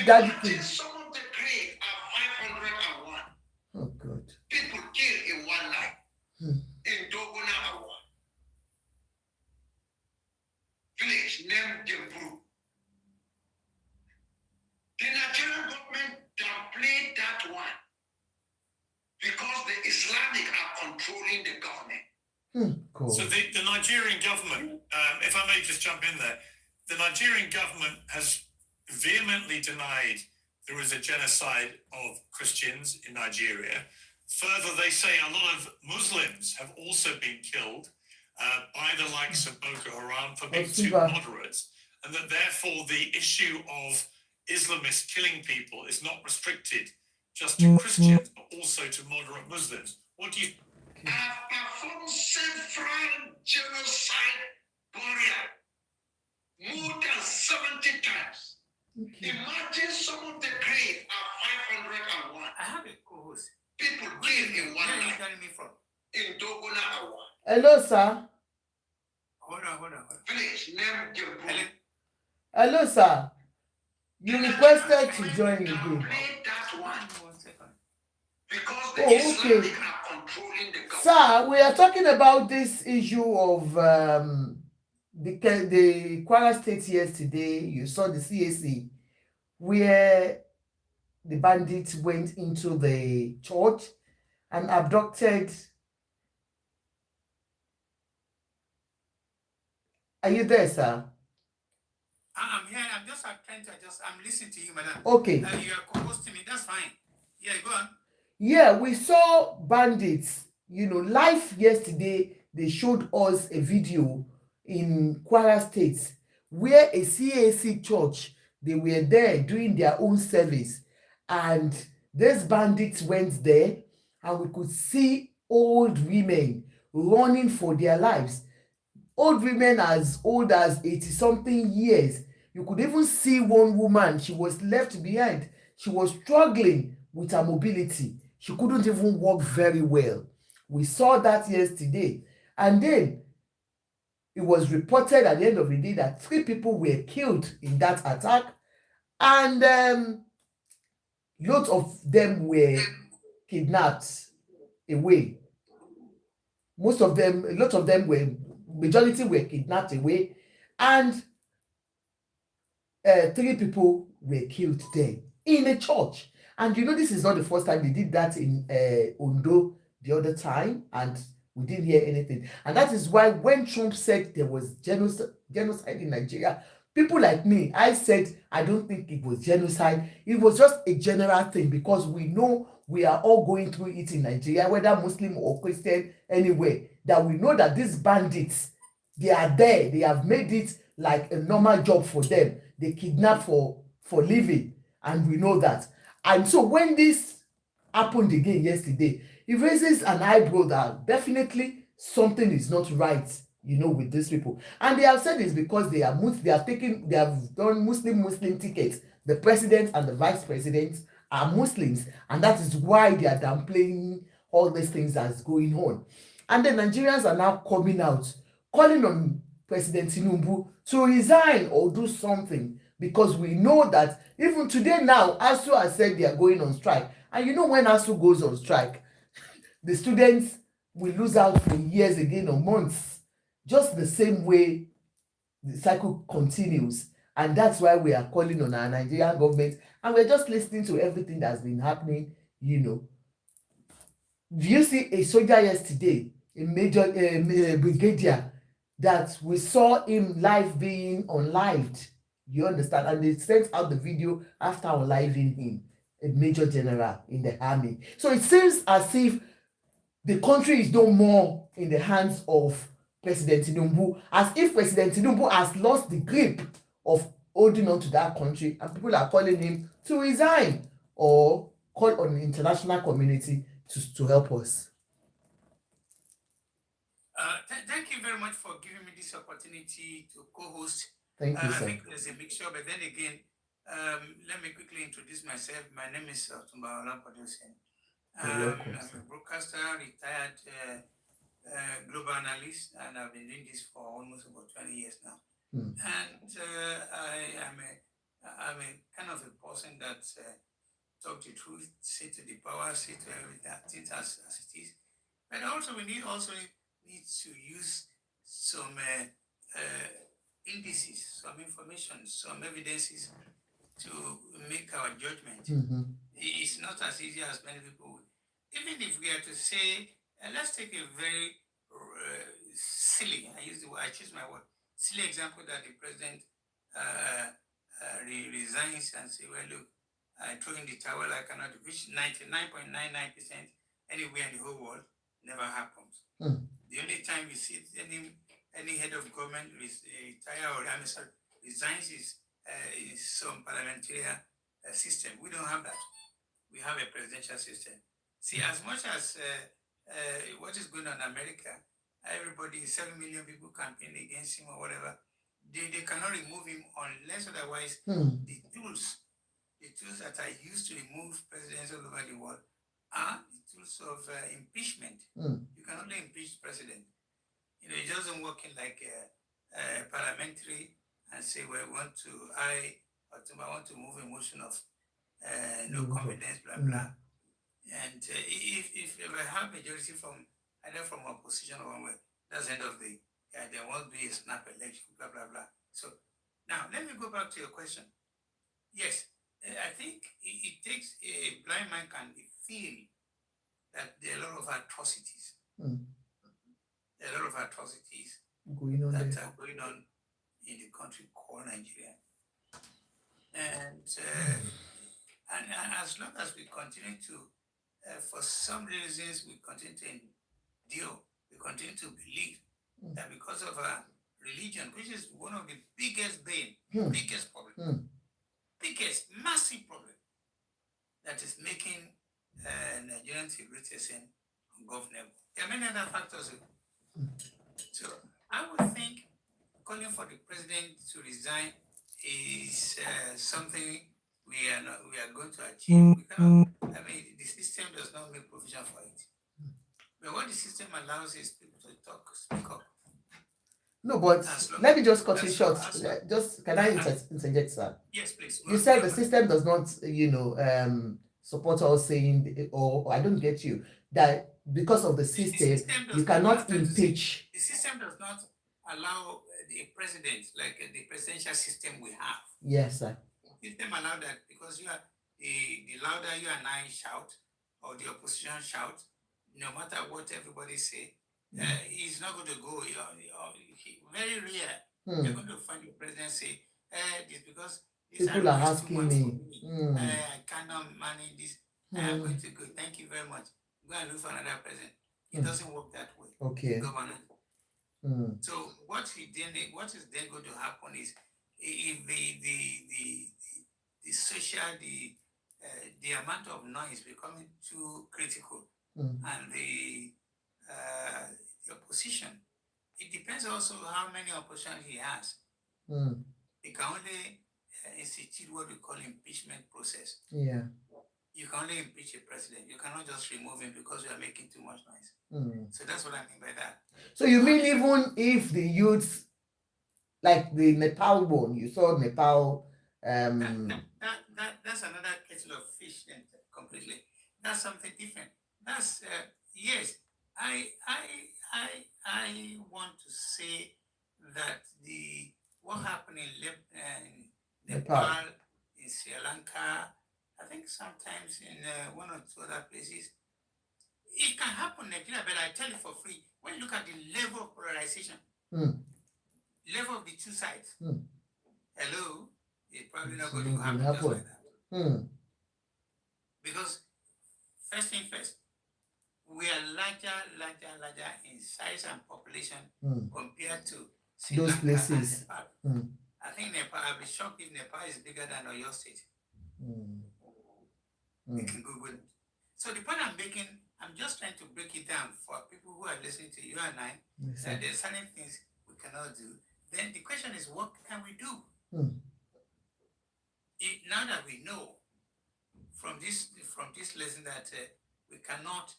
daddy thing. Oh, God. People killed in one night. In Dogona Awa. Village named Jembru. The Nigerian government downplayed that one because the Islamic are controlling the government. Cool. So the Nigerian government, if I may just jump in there, the Nigerian government has vehemently denied there was a genocide of Christians in Nigeria. Further, they say a lot of Muslims have also been killed by the likes of Boko Haram for being too moderate, and that therefore the issue of Islamists killing people is not restricted just to Christians, but also to moderate Muslims. What do you... Have performed several genocide burial more than 70 times. Okay. Imagine some of the graves are 501. I have a co-host. People killed in one Where are you night calling me from? in Dogona Awa. Hello, sir. Hold on. Village named Jembru. Hello, sir. You requested to join again. Downplayed that one One second. because the Oh, okay. Islamic are controlling the government. Sir, we are talking about this issue of the Kwara State yesterday. You saw the CAC where the bandits went into the church and abducted. Are you there, sir? I'm here. I'm just trying to adjust. I'm listening to you, madam. Okay. You are co-hosting me. That's fine. Yeah, go on. Yeah, we saw bandits, live yesterday. They showed us a video in Kwara State where a CAC church, they were there doing their own service, and these bandits went there, and we could see old women running for their lives. Old women as old as 80 something years. You could even see one woman, she was left behind. She was struggling with her mobility. She couldn't even walk very well. We saw that yesterday. And then it was reported at the end of the day that 3 people were killed in that attack, and lots of them were kidnapped away. A lot of them were, majority were kidnapped away, and 3 people were killed there in a church. And this is not the first time they did that in Ondo the other time, and we didn't hear anything. And that is why when Trump said there was genocide in Nigeria, people like me, I said I don't think it was genocide. It was just a general thing, because we know we are all going through it in Nigeria, whether Muslim or Christian, anyway, that we know that these bandits, they are there. They have made it like a normal job for them. They kidnap for living, and we know that. And so when this happened again yesterday, it raises an eyebrow that definitely something is not right, with these people. And they have said it's because they have done Muslim tickets. The president and the vice president are Muslims, and that is why they are downplaying all these things that's going on. And the Nigerians are now coming out, calling on President Tinubu to resign or do something, because we know that even today now, ASU has said they are going on strike. And when ASU goes on strike, the students will lose out for years again or months, just the same way the cycle continues. And that's why we are calling on our Nigerian government, and we're just listening to everything that's been happening. Do you see a soldier yesterday, a major brigadier, that we saw him live being unlived? You understand? And they sent out the video after unliving him, a major general in the army. So it seems as if the country is no more in the hands of President Tinubu, as if President Tinubu has lost the grip of holding on to that country, and people are calling him to resign or call on the international community to help us. Thank you very much for giving me this opportunity to co-host. Thank you, sir. I think there's a mixture, but then again, let me quickly introduce myself. My name is Otumba Olapodosen. I'm a broadcaster, retired global analyst, and I've been doing this for almost about 20 years now. And I'm a kind of a person that talk the truth, say to the power, say to everything as it is. But also we need to use some indices, some information, some evidences to make our judgment. It's not as easy as many people would. Even if we are to say, let's take a very silly, I choose my word, silly example that the president resigns and say, well, look, I throw in the towel, I cannot, which 99.99% anywhere in the whole world never happens. The only time we see any head of government retire or resigns is some parliamentary system. We don't have that. We have a presidential system. See, as much as what is going on in America, everybody, 7 million people campaign against him or whatever, they cannot remove him unless otherwise the tools that are used to remove presidents all over the world are the tools of impeachment. You can only impeach president. It doesn't work in like parliamentary and say, well, I want to move a motion of no confidence, blah, blah. And if I have majority from either from opposition or one way, that's the end of the, there won't be a snap election, blah, blah, blah. So now let me go back to your question. Yes, I think it takes a blind man can feel that there are a lot of atrocities. There are a lot of atrocities going on that there. are going on in the country called Nigeria. And as long as we continue to, for some reasons, we continue to endure, we continue to believe that because of our religion, which is one of the biggest biggest problem, biggest massive problem that is making Nigerians security and ungovernable. There are many other factors. So I would think calling for the president to resign is something we are going to achieve. We cannot, I mean, the system does not make provision for it. But what the system allows is people to talk, speak up. No, but let me just cut you short. Just can I interject, sir? Yes, please. You said the system does not, support us saying, or I don't get you, that because of the system you cannot impeach. The system does not allow the president, like the presidential system we have. Yes, sir. The system allow that because you are the louder you and I shout, or the opposition shout, no matter what everybody say, he's not going to go. Very rare. You're going to find the president say, it's because people are asking me. I cannot manage this. I'm going to go. Thank you very much. Go and look for another president. It doesn't work that way. Okay. Governance. So what is then going to happen is if the social the amount of noise becoming too critical and the opposition, it depends also how many opposition he has. He can only institute what we call impeachment process. Yeah. You can only impeach a president. You cannot just remove him because you are making too much noise. So that's what I mean by that. So you mean even if the youths, like the Nepal one, you saw Nepal. That's another kettle of fish then completely. That's something different. That's yes. I want to say that what happened in Nepal, in Sri Lanka, I think sometimes in one or two other places, it can happen in Nigeria, but I tell you for free, when you look at the level of polarization, level of the two sides, hello, it's probably not going to happen just like that. Because first thing first, we are larger in size and population compared to Sri those Lanka places. And Nepal. I think Nepal, I'll be shocked if Nepal is bigger than Oyo State. You can Google it. So the point I'm making, I'm just trying to break it down for people who are listening to you and I, that there's certain things we cannot do. Then the question is, what can we do? Now that we know from this lesson that we cannot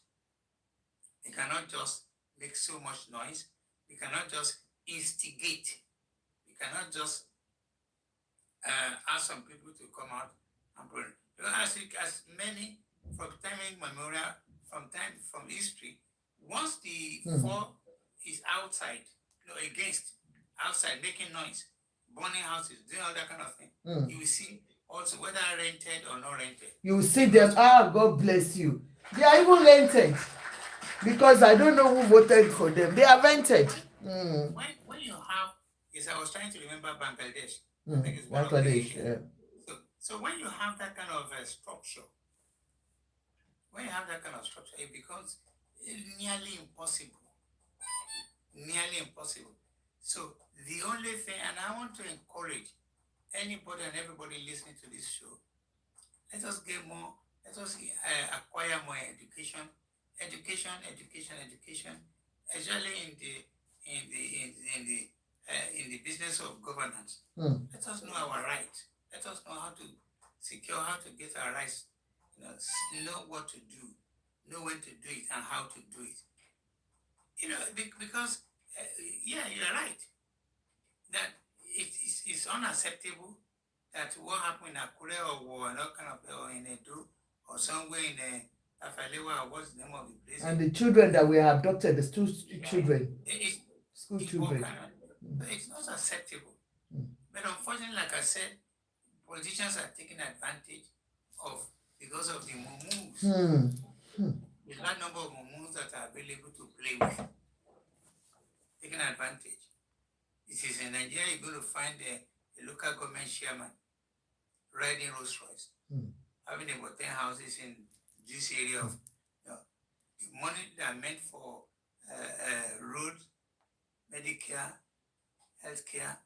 just make so much noise. We cannot just instigate. We cannot just ask some people to come out and pray. As many from time immemorial, from history, once the four is outside, against outside making noise, burning houses, doing all that kind of thing, you will see also whether rented or not rented. You will see them. God bless you. They are even rented. Because I don't know who voted for them. They are rented. When you have, yes, I was trying to remember Bangladesh. I think it's Bangladesh, yeah. So when you have that kind of structure, it becomes nearly impossible. So the only thing, and I want to encourage anybody and everybody listening to this show, let us acquire more education, especially in the business of governance. Let us know our rights. Let us know how to secure, how to get our rights. Know what to do, know when to do it, and how to do it. Because you're right that it's unacceptable that what happened in Akure or in Edo or somewhere in Afalewa, what's the name of the place? And the children that were abducted, the school children. School children. It's not acceptable. But unfortunately, like I said, politicians are taking advantage of because of the mumus, the large number of mumus that are available to play with, taking advantage. It is in Nigeria you're going to find a local government chairman riding Rolls Royce, having about 10 houses in this area of the money that are meant for road, Medicare, healthcare,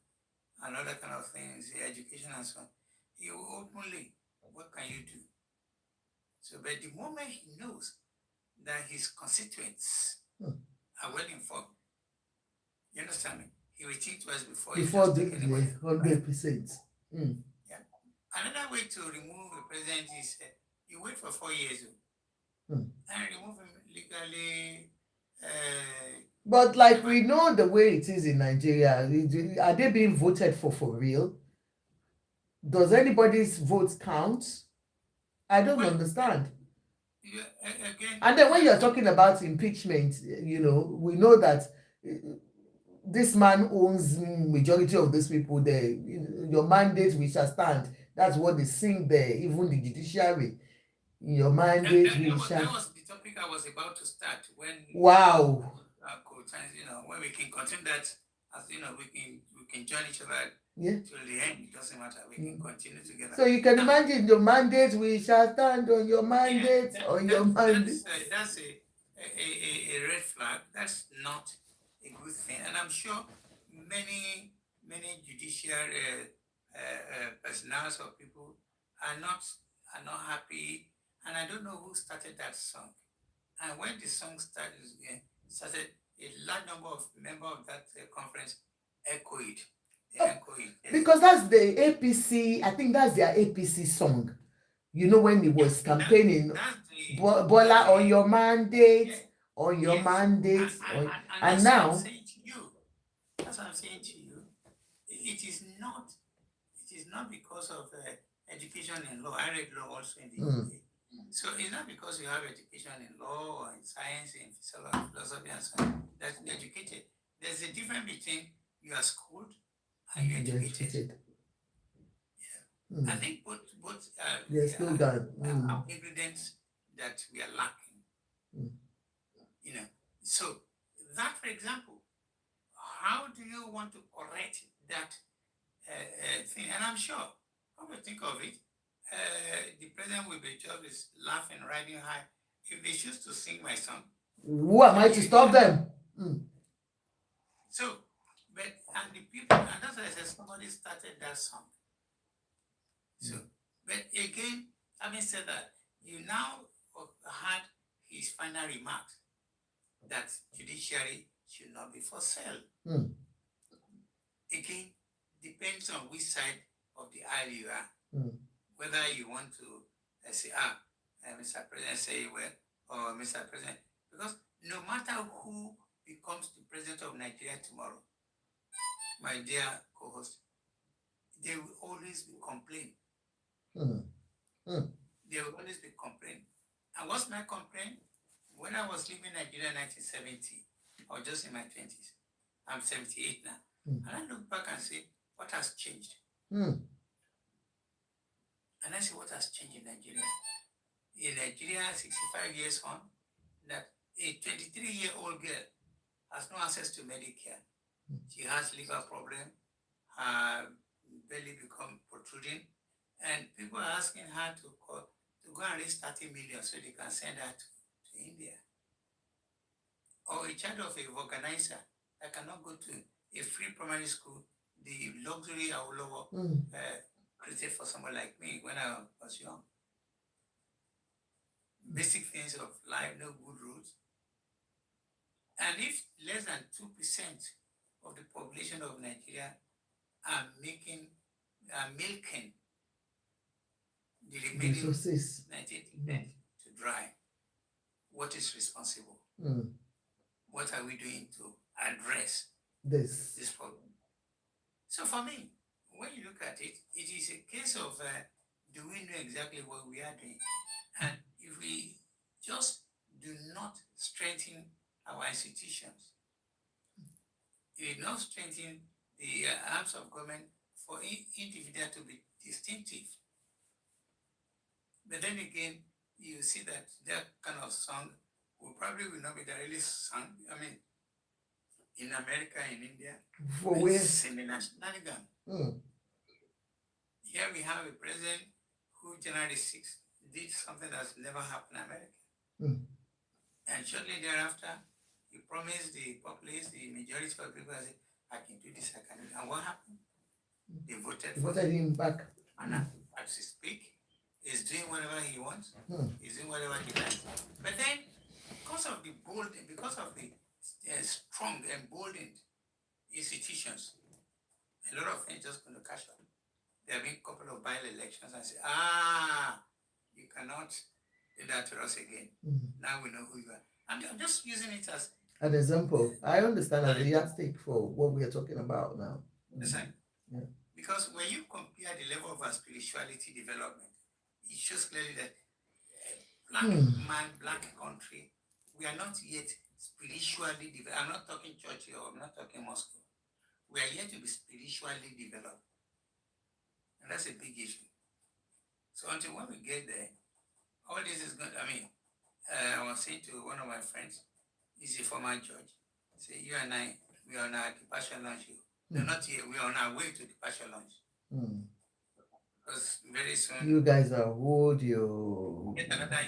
and other kind of things, education and so on. You openly, what can you do? So, but the moment he knows that his constituents are well informed, you understand me? He will think twice before the 100%. Yeah. Another way to remove a president is you wait for 4 years and remove him legally. But like we know the way it is in Nigeria, are they being voted for real? Does anybody's votes count? I don't understand. Again, and then when you're talking about impeachment, we know that this man owns majority of these people there. Your mandate we shall stand. That's what they sing there, even the judiciary. Your mandate we shall. That was the topic I was about to start when. Wow. When we can continue that, as we can join each other. Yeah. Till the end, it doesn't matter. We can continue together. So you can imagine your mandate we shall stand on your mandate mandate. That's a red flag. That's not a good thing, and I'm sure many judicial personnel or people are not happy, and I don't know who started that song. And when the song started, a large number of members of that conference echoed. Because that's the APC. I think that's their APC song. When he was campaigning, Bola on your mandate, on your mandate, and now. That's what I'm saying to you. It is not because of education in law. I read law also in the UK. So it's not because you have education in law or in science, in philosophy and so on, that you're educated. There's a difference between you are schooled and you're educated. Yeah. I think both are ingredients that we are lacking. So that, for example, how do you want to correct that thing? And I'm sure, when we think of it, the president will be just laughing, riding high. If they choose to sing my song, who am I to stop them? So, and the people, and that's why I said somebody started that song. So, but again, having said that, you now had his final remarks that judiciary should not be for sale. Again, depends on which side of the aisle you are. Whether you want to say, Mr. President, say well, or Mr. President, because no matter who becomes the president of Nigeria tomorrow, my dear co-host, there will always be complaint. There will always be complaint. And what's my complaint? When I was leaving Nigeria in 1970, I was just in my 20s. I'm 78 now. And I look back and say, what has changed? And I say, what has changed in Nigeria? In Nigeria, 65 years on, that a 23-year-old girl has no access to Medicare. She has liver problem, her belly become protruding, and people are asking her to go and raise 30 million so they can send her to India. Or a child of a organizer that cannot go to a free primary school, the luxury Awolowo created for someone like me when I was young. Basic things of life, no good roads. And if less than 2% of the population of Nigeria are milking the remaining 90% to dry, what is responsible? What are we doing to address this problem? So for me, when you look at it, it is a case of do we know exactly what we are doing? And if we just do not strengthen our institutions, if we not strengthen the arms of government for individuals to be distinctive. But then again, you see that kind of song will probably not be really sung. I mean, in America, in India, For where? similar shenanigan. Here we have a president who January 6th did something that's never happened in America. And shortly thereafter, he promised the populace, the majority of people, I can do this, I can do that. And what happened? They voted him back. And as he speak, he's doing whatever he wants. He's doing whatever he likes. But then, because of the strong, emboldened institutions, a lot of things just going to catch up. There have been a couple of by-elections and say, you cannot do that to us again. Now we know who you are. I'm just using it as an example. I understand as a yardstick for what we are talking about now. Listen, because when you compare the level of our spirituality development, it shows clearly that black man, black country, we are not yet spiritually developed. I'm not talking church here, I'm not talking Moscow. We are yet to be spiritually developed. And that's a big issue. So until when we get there, all this is good. I mean, I was saying to one of my friends, he's a former judge, say, you and I, we are on our departure lunch. No, not here. We are on our way to departure lunch. Because very soon, you guys are old, you get another 10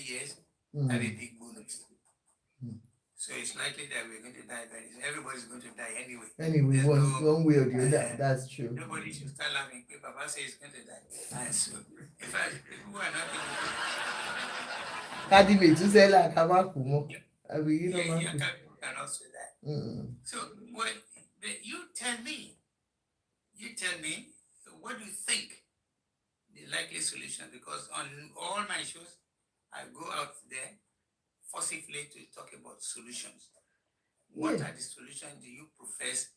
years, have a big bonus. So it's likely that we're going to die very soon. Everybody's going to die anyway. Anyway, one way or the other, that's true. Nobody should start laughing. Papa says he's going to die. And so, in fact, people who are not going to say like I mean, you cannot say that. So, you tell me, what do you think the likely solution? Because on all my shows, I go out there forcibly to talk about solutions. What are the solutions do you profess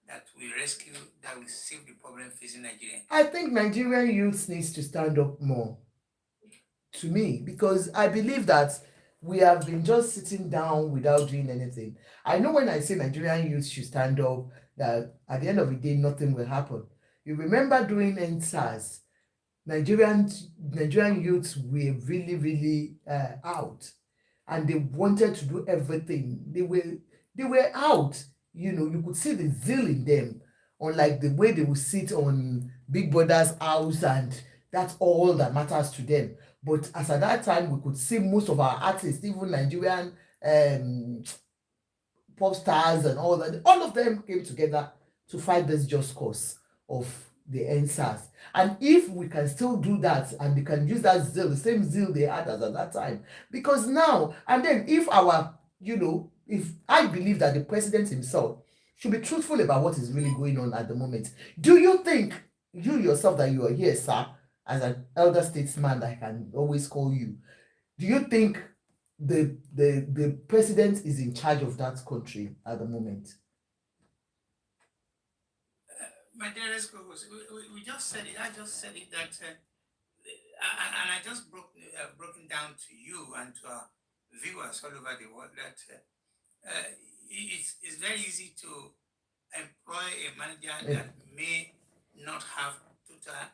that will rescue, that will save the problem facing Nigeria? I think Nigerian youth needs to stand up more, to me, because I believe that we have been just sitting down without doing anything. I know when I say Nigerian youth should stand up, that at the end of the day, nothing will happen. You remember during NSAS, Nigerian youths were really, really out, and they wanted to do everything. They were out. You know, you could see the zeal in them, unlike the way they would sit on Big Brother's house, and that's all that matters to them. But as at that time, we could see most of our artists, even Nigerian pop stars and all that, all of them came together to fight this just cause of the NSAS. And if we can still do that, and they can use that zeal, the same zeal they had as at that time, because now, and then if if I believe that the president himself should be truthful about what is really going on at the moment. Do you think, you yourself, that you are here, sir, as an elder statesman, I can always call you, do you think the president is in charge of that country at the moment? My dearest co-host, we just said it. I just said it that, and I just broken down to you and to our viewers all over the world that it's very easy to employ a manager that may not have total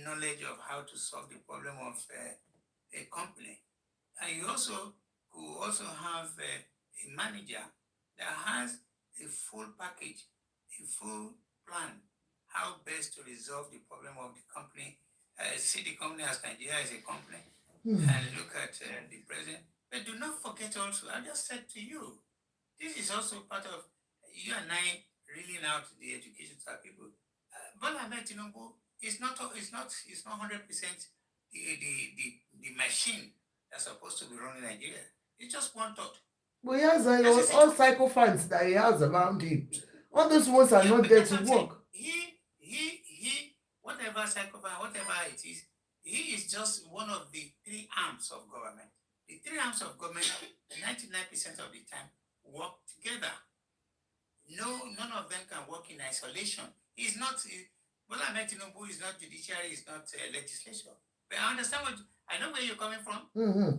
knowledge of how to solve the problem of a company. And you also could have a manager that has a full package, a full plan, how best to resolve the problem of the company. See the company as Nigeria is a company, and look at the president. But do not forget also, I just said to you, this is also part of you and I reeling out the education to our people. Bola Ahmed Tinubu is not 100% the machine that's supposed to be running Nigeria. It's just one thought. But he has all psychophants that he has around him. All those ones are not there to work. He, whatever psychopath, whatever it is, he is just one of the three arms of government. The three arms of government, 99% of the time, work together. None of them can work in isolation. He's not, Bola Ahmed Tinubu is not judiciary, is not legislature. But I understand I know where you're coming from.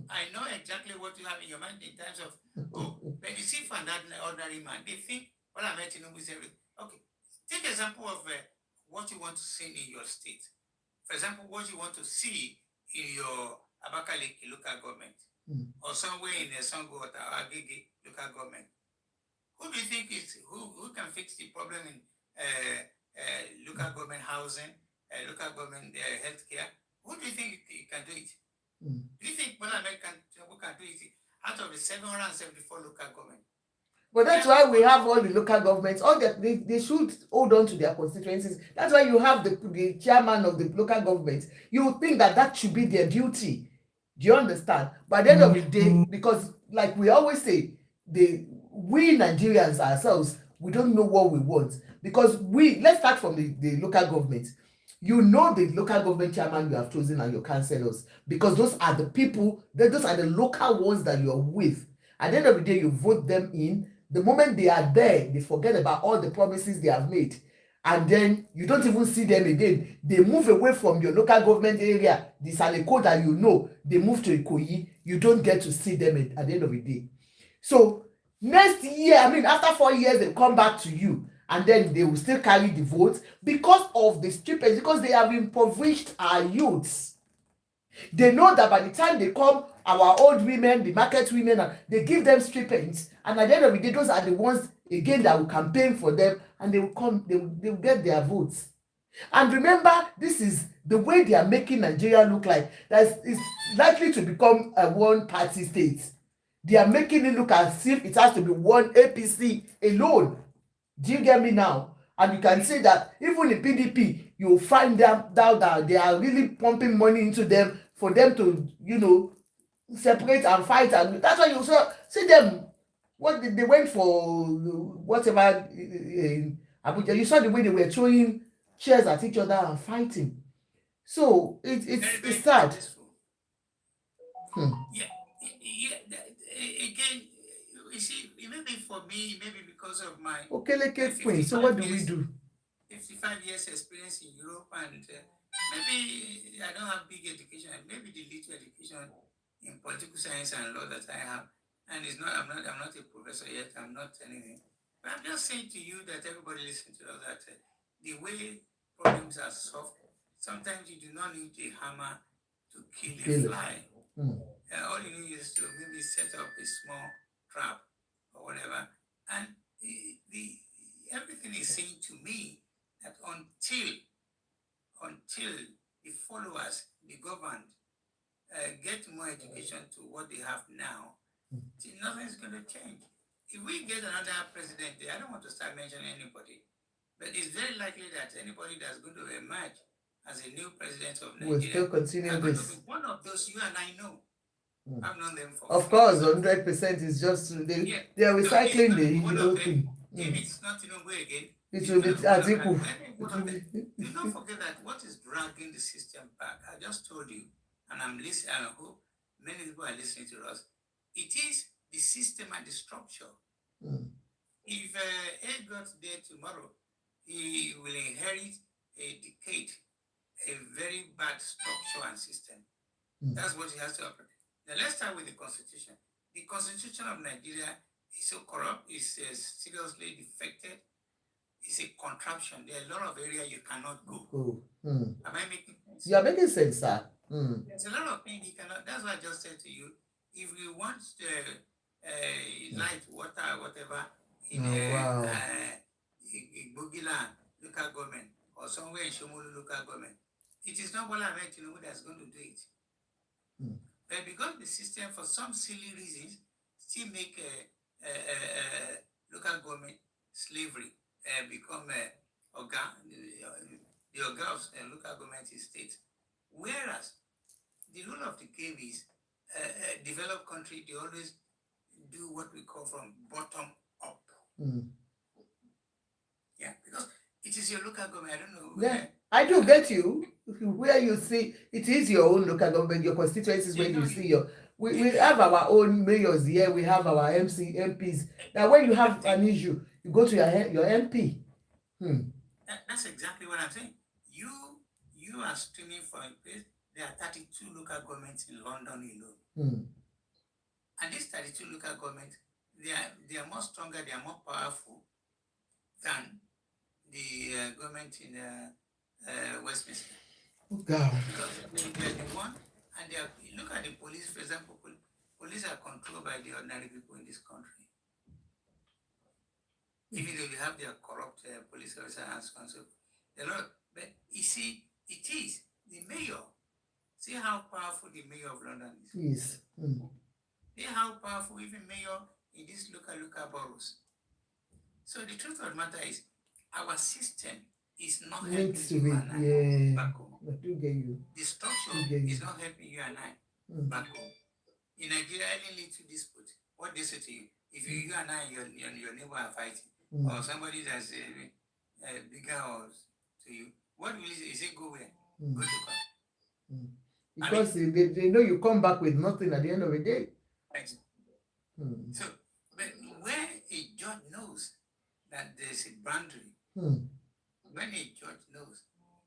I know exactly what you have in your mind in terms of, but you see from that ordinary man, they think, Bola Ahmed Tinubu is everything. Okay, take example of what you want to see in your state. For example, what you want to see in your Abakaliki local government, or somewhere in the Sango or Agege local government. Who do you think who can fix the problem in local government housing, local government healthcare? Who do you think can do it? Do you think Bola can do it out of the 774 local government? But that's why we have all the local governments. All they should hold on to their constituencies. That's why you have the chairman of the local government. You would think that should be their duty. Do you understand? By the end of the day, because like we always say, we Nigerians ourselves, we don't know what we want. Because let's start from the local government. You know the local government chairman you have chosen and your councillors, because those are the people, those are the local ones that you're with. At the end of the day, you vote them in. The moment they are there, they forget about all the promises they have made. And then you don't even see them again. They move away from your local government area, the Saleko that you know, they move to Ikoyi. You don't get to see them at the end of the day. So next year, after 4 years, they come back to you. And then they will still carry the votes because of the stupid, because they have impoverished our youths. They know that by the time they come, our old women, the market women, they give them stipends, and at the end of the day, those are the ones again that will campaign for them, and they will come, they will get their votes. And remember, this is the way they are making Nigeria look like that is likely to become a one-party state. They are making it look as if it has to be one APC alone. Do you get me now? And you can see that even in PDP, you will find them down that they are really pumping money into them for them to, separate and fight. And that's why you see them. What they went for, whatever in Abuja. You saw the way they were throwing chairs at each other and fighting. So it's sad. Yeah. Again, you see, maybe for me, maybe because of my Queen. So what do we do? 55 years experience in Europe, and maybe I don't have big education, maybe the little education in political science and law that I have, and I'm not a professor yet, I'm not anything. But I'm just saying to you that everybody listen to us that the way problems are solved, sometimes you do not need a hammer to kill a fly. All you need is to maybe set up a small trap or whatever. And everything is saying to me that until the followers, the governed, get more education to what they have now, nothing is going to change. If we get another president, I don't want to start mentioning anybody, but it's very likely that anybody that's going to emerge as a new president of Nigeria will still continue this. One of those you and I know. I've known them for. Of course, 100% is just they are recycling the whole thing. If it's not way again, it will be as equal. Do not forget that what is dragging the system back. I just told you, and I'm listening. I hope many people are listening to us. It is the system and the structure. If A got there tomorrow, he will inherit a decade, a very bad structure and system. That's what he has to operate. Now let's start with the Constitution. The Constitution of Nigeria is so corrupt, is seriously defected. It's a contraption. There are a lot of areas you cannot go. Am I making sense? You are making sense, sir. There's a lot of things you cannot. That's why I just said to you, if we want light, water, whatever, in Bogila local government or somewhere in Shomolu local government, it is not Bola Ahmed Tinubu that's going to do it. But because the system, for some silly reasons, still make local government slavery, become the organ of local government is state. Whereas the rule of the game is developed country, they always do what we call from bottom up. Yeah, because it is your local government. I don't know. Yeah, I do get you. Where you see it is your own local government, your constituencies, where you see your. We have our own mayors here. We have our MPs. Now, when you have an issue, you go to your MP. That's exactly what I'm saying. You are streaming for a place. There are 32 local governments in London alone. And these 32 local governments, they are more stronger, they are more powerful than the government government in Westminster. Oh God. Because they're the one, and look at the police, for example. Police are controlled by the ordinary people in this country. Even though you have their corrupt police officers and so on. So, but you see, it is the mayor. See how powerful the mayor of London is. Yes. See how powerful even mayor in these local boroughs. So the truth of the matter is, our system is not helping Needs to you be, and I yeah. back home. I do get you. The structure Okay. is not helping you and I back home. In Nigeria, any little dispute, what they say to you, if you and I, your neighbor are fighting, or somebody that's bigger or to you, what will you say? You say, go where? Go to court. Because they know you come back with nothing at the end of the day. Right. So, but where a judge knows that there's a boundary, when a judge knows,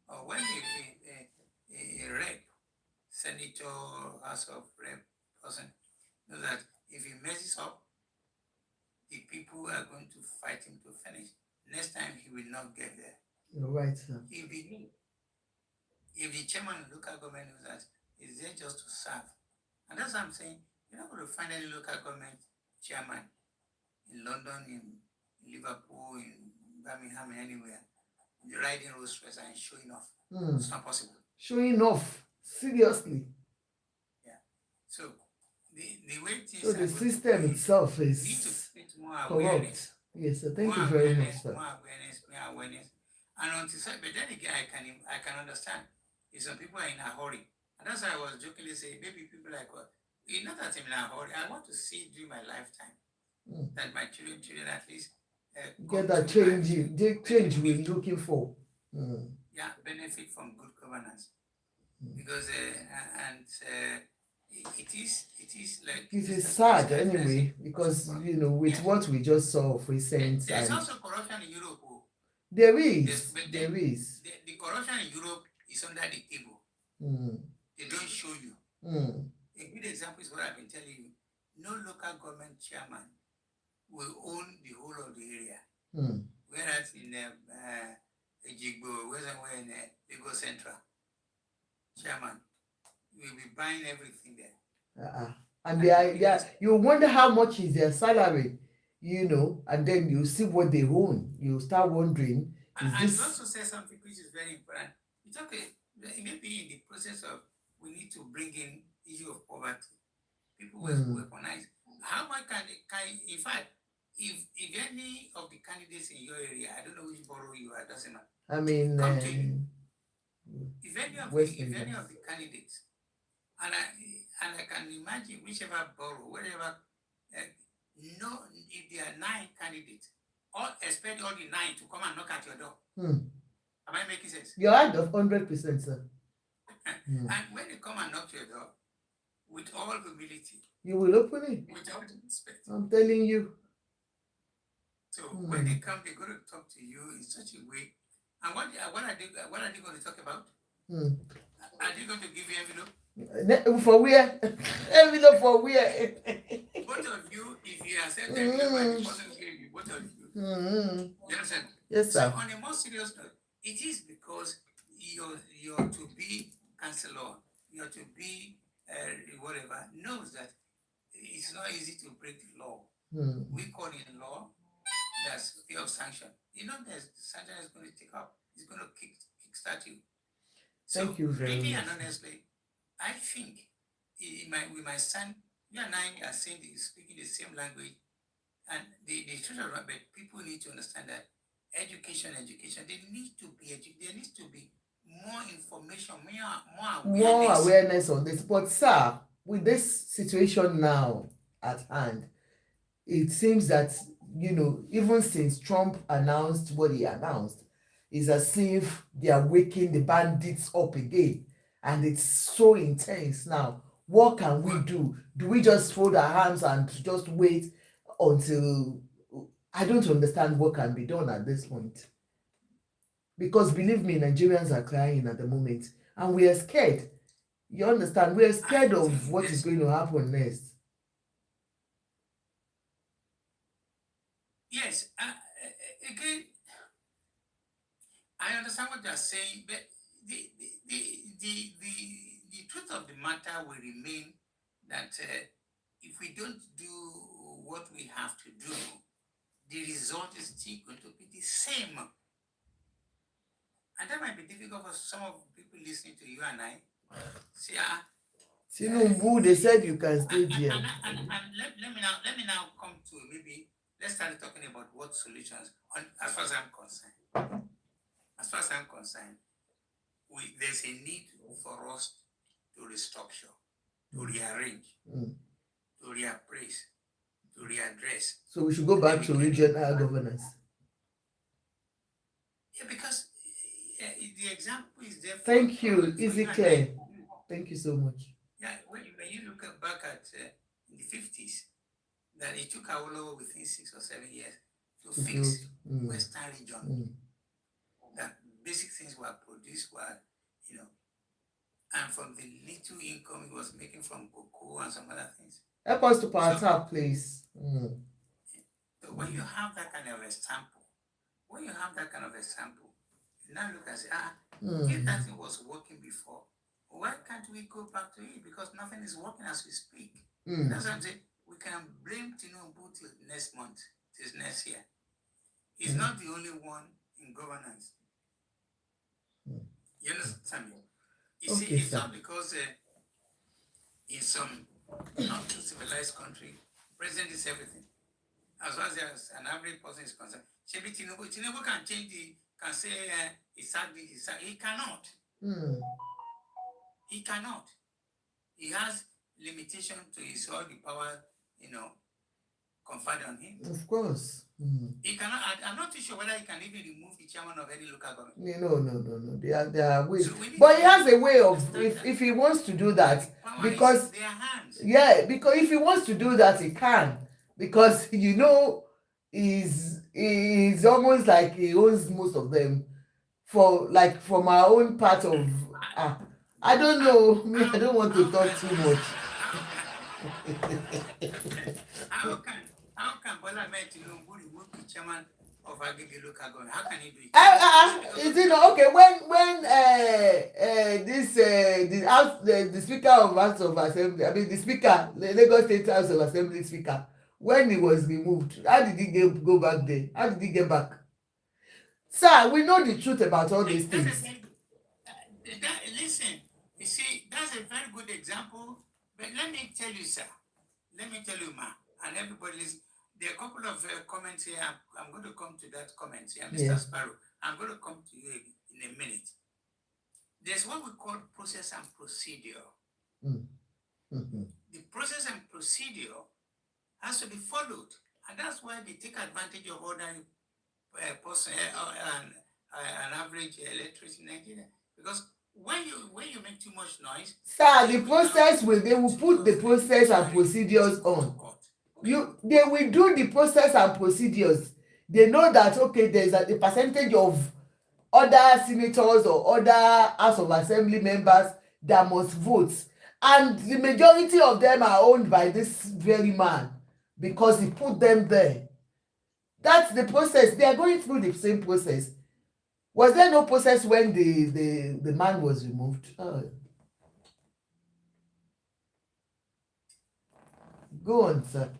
or when a rep, senator, House of Rep person knows that if he messes up, the people are going to fight him to finish. Next time he will not get there. You're right, sir. If the chairman of local government knows that he's there just to serve, and that's what I'm saying. You're not going to find any local government chairman in London, in Liverpool, in Birmingham, anywhere, riding Rolls Royce and showing off. It's not possible. Showing off, seriously. Yeah. So the way things so the system itself is corrupt. Yes, sir. Thank you very much, sir. More awareness. And until but then again, I can understand if some people are in a hurry. And that's why I was jokingly saying, maybe people like, well, not that I'm in a hurry. I want to see during my lifetime that my children at least get that change we're looking for. Yeah, benefit from good governance. Because it is like it is sad anyway, because with what we just saw of recent. There's also corruption in Europe. There is. The corruption in Europe is under the table. They don't show you. A good example is what I've been telling you. No local government chairman will own the whole of the area. Whereas in Ejigbo, somewhere in Lagos Central, chairman will be buying everything there. And you wonder how much is their salary, and then you see what they own. You start wondering. And you also say something which is very important. It's okay. Maybe in the process of we need to bring in issue of poverty. People will weaponize. How much can in fact, if any of the candidates in your area, I don't know which borough you are, doesn't matter. I mean, come to you. If any of the candidates, and I can imagine whichever borough, whatever, if there are 9 candidates, or expect all the 9 to come and knock at your door. Am I making sense? You're out of 100%, sir. And when they come and knock your door, with all humility, you will open it. With all respect. I'm telling you. So when they come, they're going to talk to you in such a way. And what are they going to talk about? Are they going to give you envelope? For where? Envelope for where? Both of you, if you accept envelope and the person gave you, both of you. You understand? Yes, sir. So on a more serious note, it is because you're to be counselor, you're to be whatever, knows that it's not easy to break the law. We call it law. That's fear of sanction. There's sanction is going to take up. It's going to kickstart you. Thank you very much. And honestly, I think with my son, you and I are speaking the same language, and the truth of it, but people need to understand that education. There needs to be more information, more awareness on this. But sir, with this situation now at hand, it seems that even since Trump announced what he announced, it's as if they are waking the bandits up again, and it's so intense now. What can we do? Do we just fold our hands and just wait until? I don't understand what can be done at this point. Because believe me, Nigerians are crying at the moment, and we are scared. You understand? We are scared of what is going to happen next. Yes. Again, I understand what you're saying, but the truth of the matter will remain that if we don't do what we have to do, the result is still going to be the same. And that might be difficult for some of the people listening to you and I. See, Tinubu, they said you can stay there. and let me now come to maybe let's start talking about what solutions. As far as I'm concerned, there's a need for us to restructure, to rearrange, to reappraise, to readdress. So we should go back to regional governance. Yeah, because the example is there. Thank you, Easy Care. Thank you so much. Yeah, when you look back at in the 50s, that it took Awolowo within 6 or 7 years to fix Western region. That basic things were produced, and from the little income he was making from cocoa and some other things. Help us to power tap, please. So when you have that kind of a sample, you now look and say, if that thing was working before, why can't we go back to it? Because nothing is working as we speak. That's what I'm saying. We can blame Tinubu till next month, till next year. He's not the only one in governance. You understand me? You see, it's not because in some not too civilized country, president is everything. As far as an average person is concerned, Tinubu can change can say he cannot. He cannot. He has limitation to his all the power, conferred on him. Of course. He cannot. I'm not too sure whether he can even remove the chairman of any local government. No. There are ways. So but he has a way of if he wants to do that, because their hands. Yeah, because if he wants to do that, he can. Because he's almost like he owns most of them. From our own part of I don't know. I don't want to talk too much. How can Bola Tinubu remove the chairman of Agege local government? How can he do it? Is it okay when the Speaker of House of Assembly, the Lagos State House of Assembly Speaker, when he was removed, how did he go back there? How did he get back? Sir, we know the truth about all these things. Listen, you see, that's a very good example. But let me tell you, sir. Let me tell you, ma, and everybody listen. There are a couple of comments here. I'm going to come to that comment here, Mr. Sparrow. I'm going to come to you in a minute. There's what we call process and procedure. The process and procedure has to be followed, and that's why they take advantage of ordinary person an average electorate in Nigeria, because when you make too much noise, sir, they will put the process and procedures on. They will do the process and procedures. They know that there's a percentage of other senators or other House of Assembly members that must vote, and the majority of them are owned by this very man because he put them there. That's the process. They are going through the same process. Was there no process when the man was removed? Go on, sir.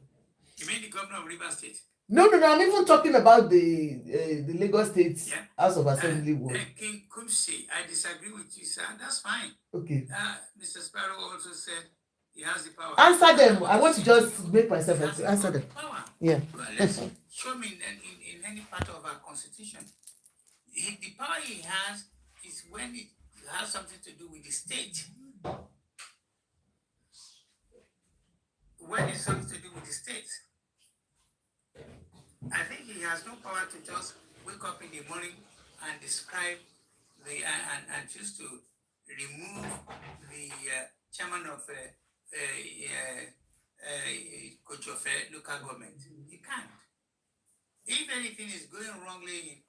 You mean the governor of Rivers State? No. I'm even talking about the Lagos State House of Assembly work. King Kumsi, I disagree with you, sir. That's fine. Okay. Mr. Sparrow also said he has the power. Answer them. I want to just make myself answer them. Power. Yeah. Well, let's show me in any part of our constitution. The power he has is when it has something to do with the state. When it's something to do with the state, I think he has no power to just wake up in the morning and describe and choose to remove the chairman of Kochofe local government. He can't. If anything is going wrongly in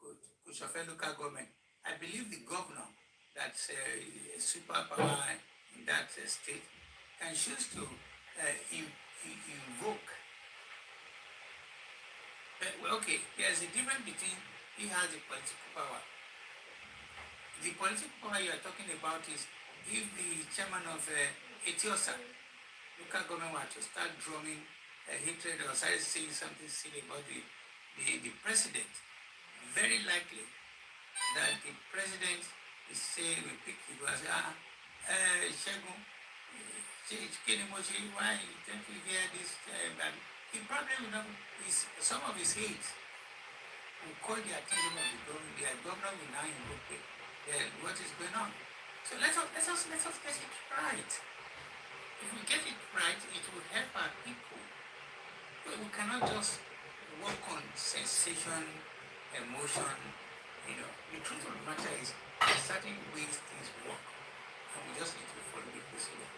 Kochofe local government, I believe the governor, that's a superpower in that state, can choose to invoke. But, okay, there's a difference between he has the political power The political power you are talking about is if the chairman of Etiosa, local government, were to start drumming hatred or start saying something silly about the president, very likely that the president is saying, we pick it was, Shegun, why don't you hear this? And he probably will not, some of his aides will call the attention of the government. The governor will now invoke what is going on. So let us get it right. If we get it right, it will help our people. But we cannot just work on sensation, emotion. You know, the truth of the matter is there's certain ways things work, and we just need to follow the procedure.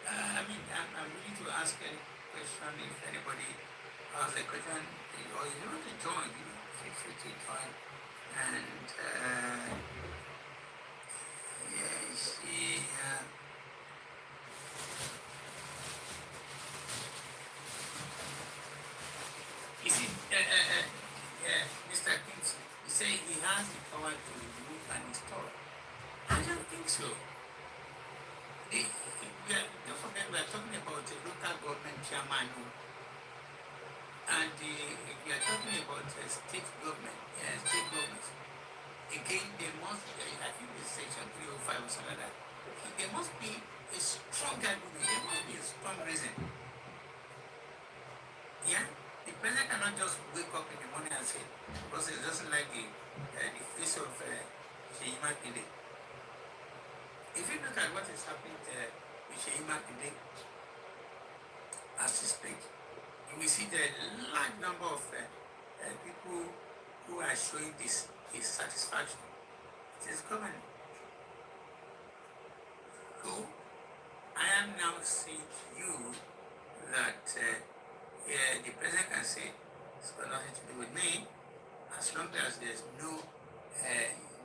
I'm willing to ask any question if anybody has a question, or you want to join, feel free to join. And you see, Mr. Kings, you say he has the power to remove and install. I don't think so. Don't forget, we are talking about the local government chairman, and if we are talking about state governments, again, there must be, I think it's section 305 or something like that, there must be a strong argument, there must be a strong reason. Yeah? The president cannot just wake up in the morning and say, because he doesn't like the face of Sheyi Makinde. If you look at what is happening with Sheyi Makinde as we speak, you will see the large number of people who are showing this dissatisfaction. It is coming. So, I am now saying to you that the president can say it's got nothing to do with me, as long as there's no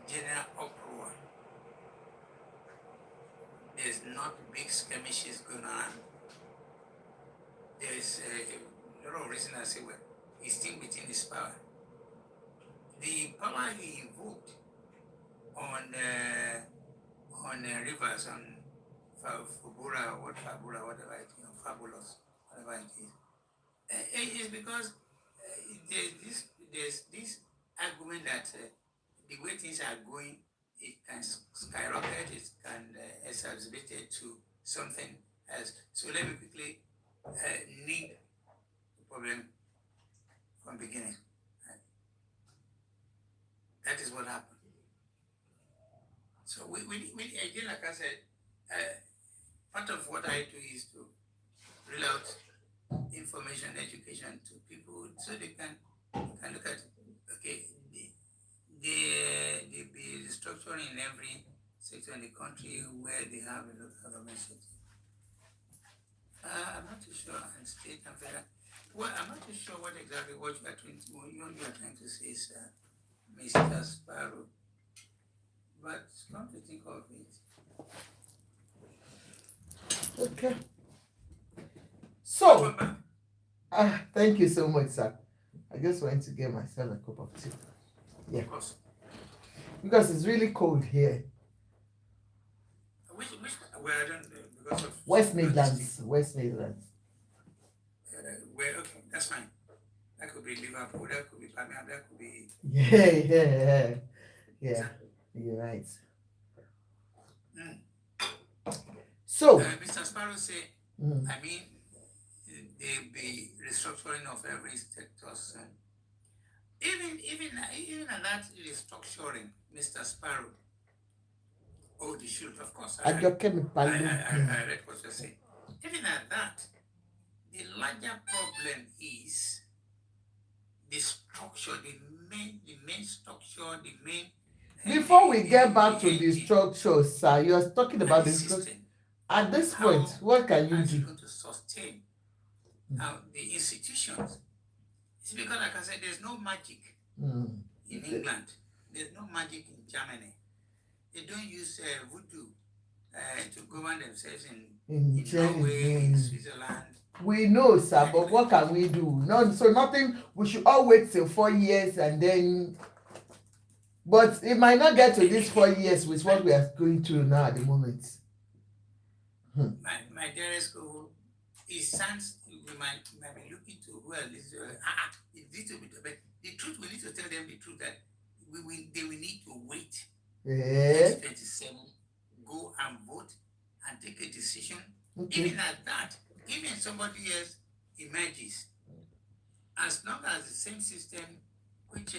general uproar. There's not big skirmishes going on. There's a lot of reason I say, well, he's still within his power. The power he invoked on rivers, on Fabura, whatever it is, Fabulous, whatever it is because there's this argument that the way things are going, it can skyrocket, it can exacerbate it to something else. So let me quickly name the problem from beginning. That is what happened. So we again, like I said, part of what I do is to reel out information, education to people so they can look at, okay, the structure in every sector in the country where they have a local government sector. I'm not too sure, and state and federal. Well, I'm not too sure what exactly what you are trying to say, sir, Mr. Sparrow. But come to think of it. Okay. So, thank you so much, sir. I just went to get myself a cup of tea. Yeah. Because it's really cold here. Which well, I don't know, because of West Midlands. Well, okay, that's fine. That could be Liverpool, that could be Birmingham, that could be. Yeah. You're right. So, Mr. Sparrow said, I mean, there'll be restructuring of every sector. Even at that restructuring, Mr. Sparrow. Oh, the shoot, of course. I read what you say. Even at that, the larger problem is the structure, the main structure, the main. Before we get back to the structure, sir, you are talking about the structure. At this point, what can you do? To sustain the institutions? It's because, like I said, there's no magic in England. There's no magic in Germany. They don't use voodoo to govern themselves in Norway, in Switzerland. We know, sir, but what can we do? So nothing. We should all wait till 4 years and then But it might not get to these 4 years with what we are going through now at the moment. My dearest school, it sounds we might be looking to who else is it needs to be the truth. We need to tell them the truth that they will need to wait. Yeah. 2027, go and vote and take a decision. Okay. Even at that, even somebody else emerges, as long as the same system which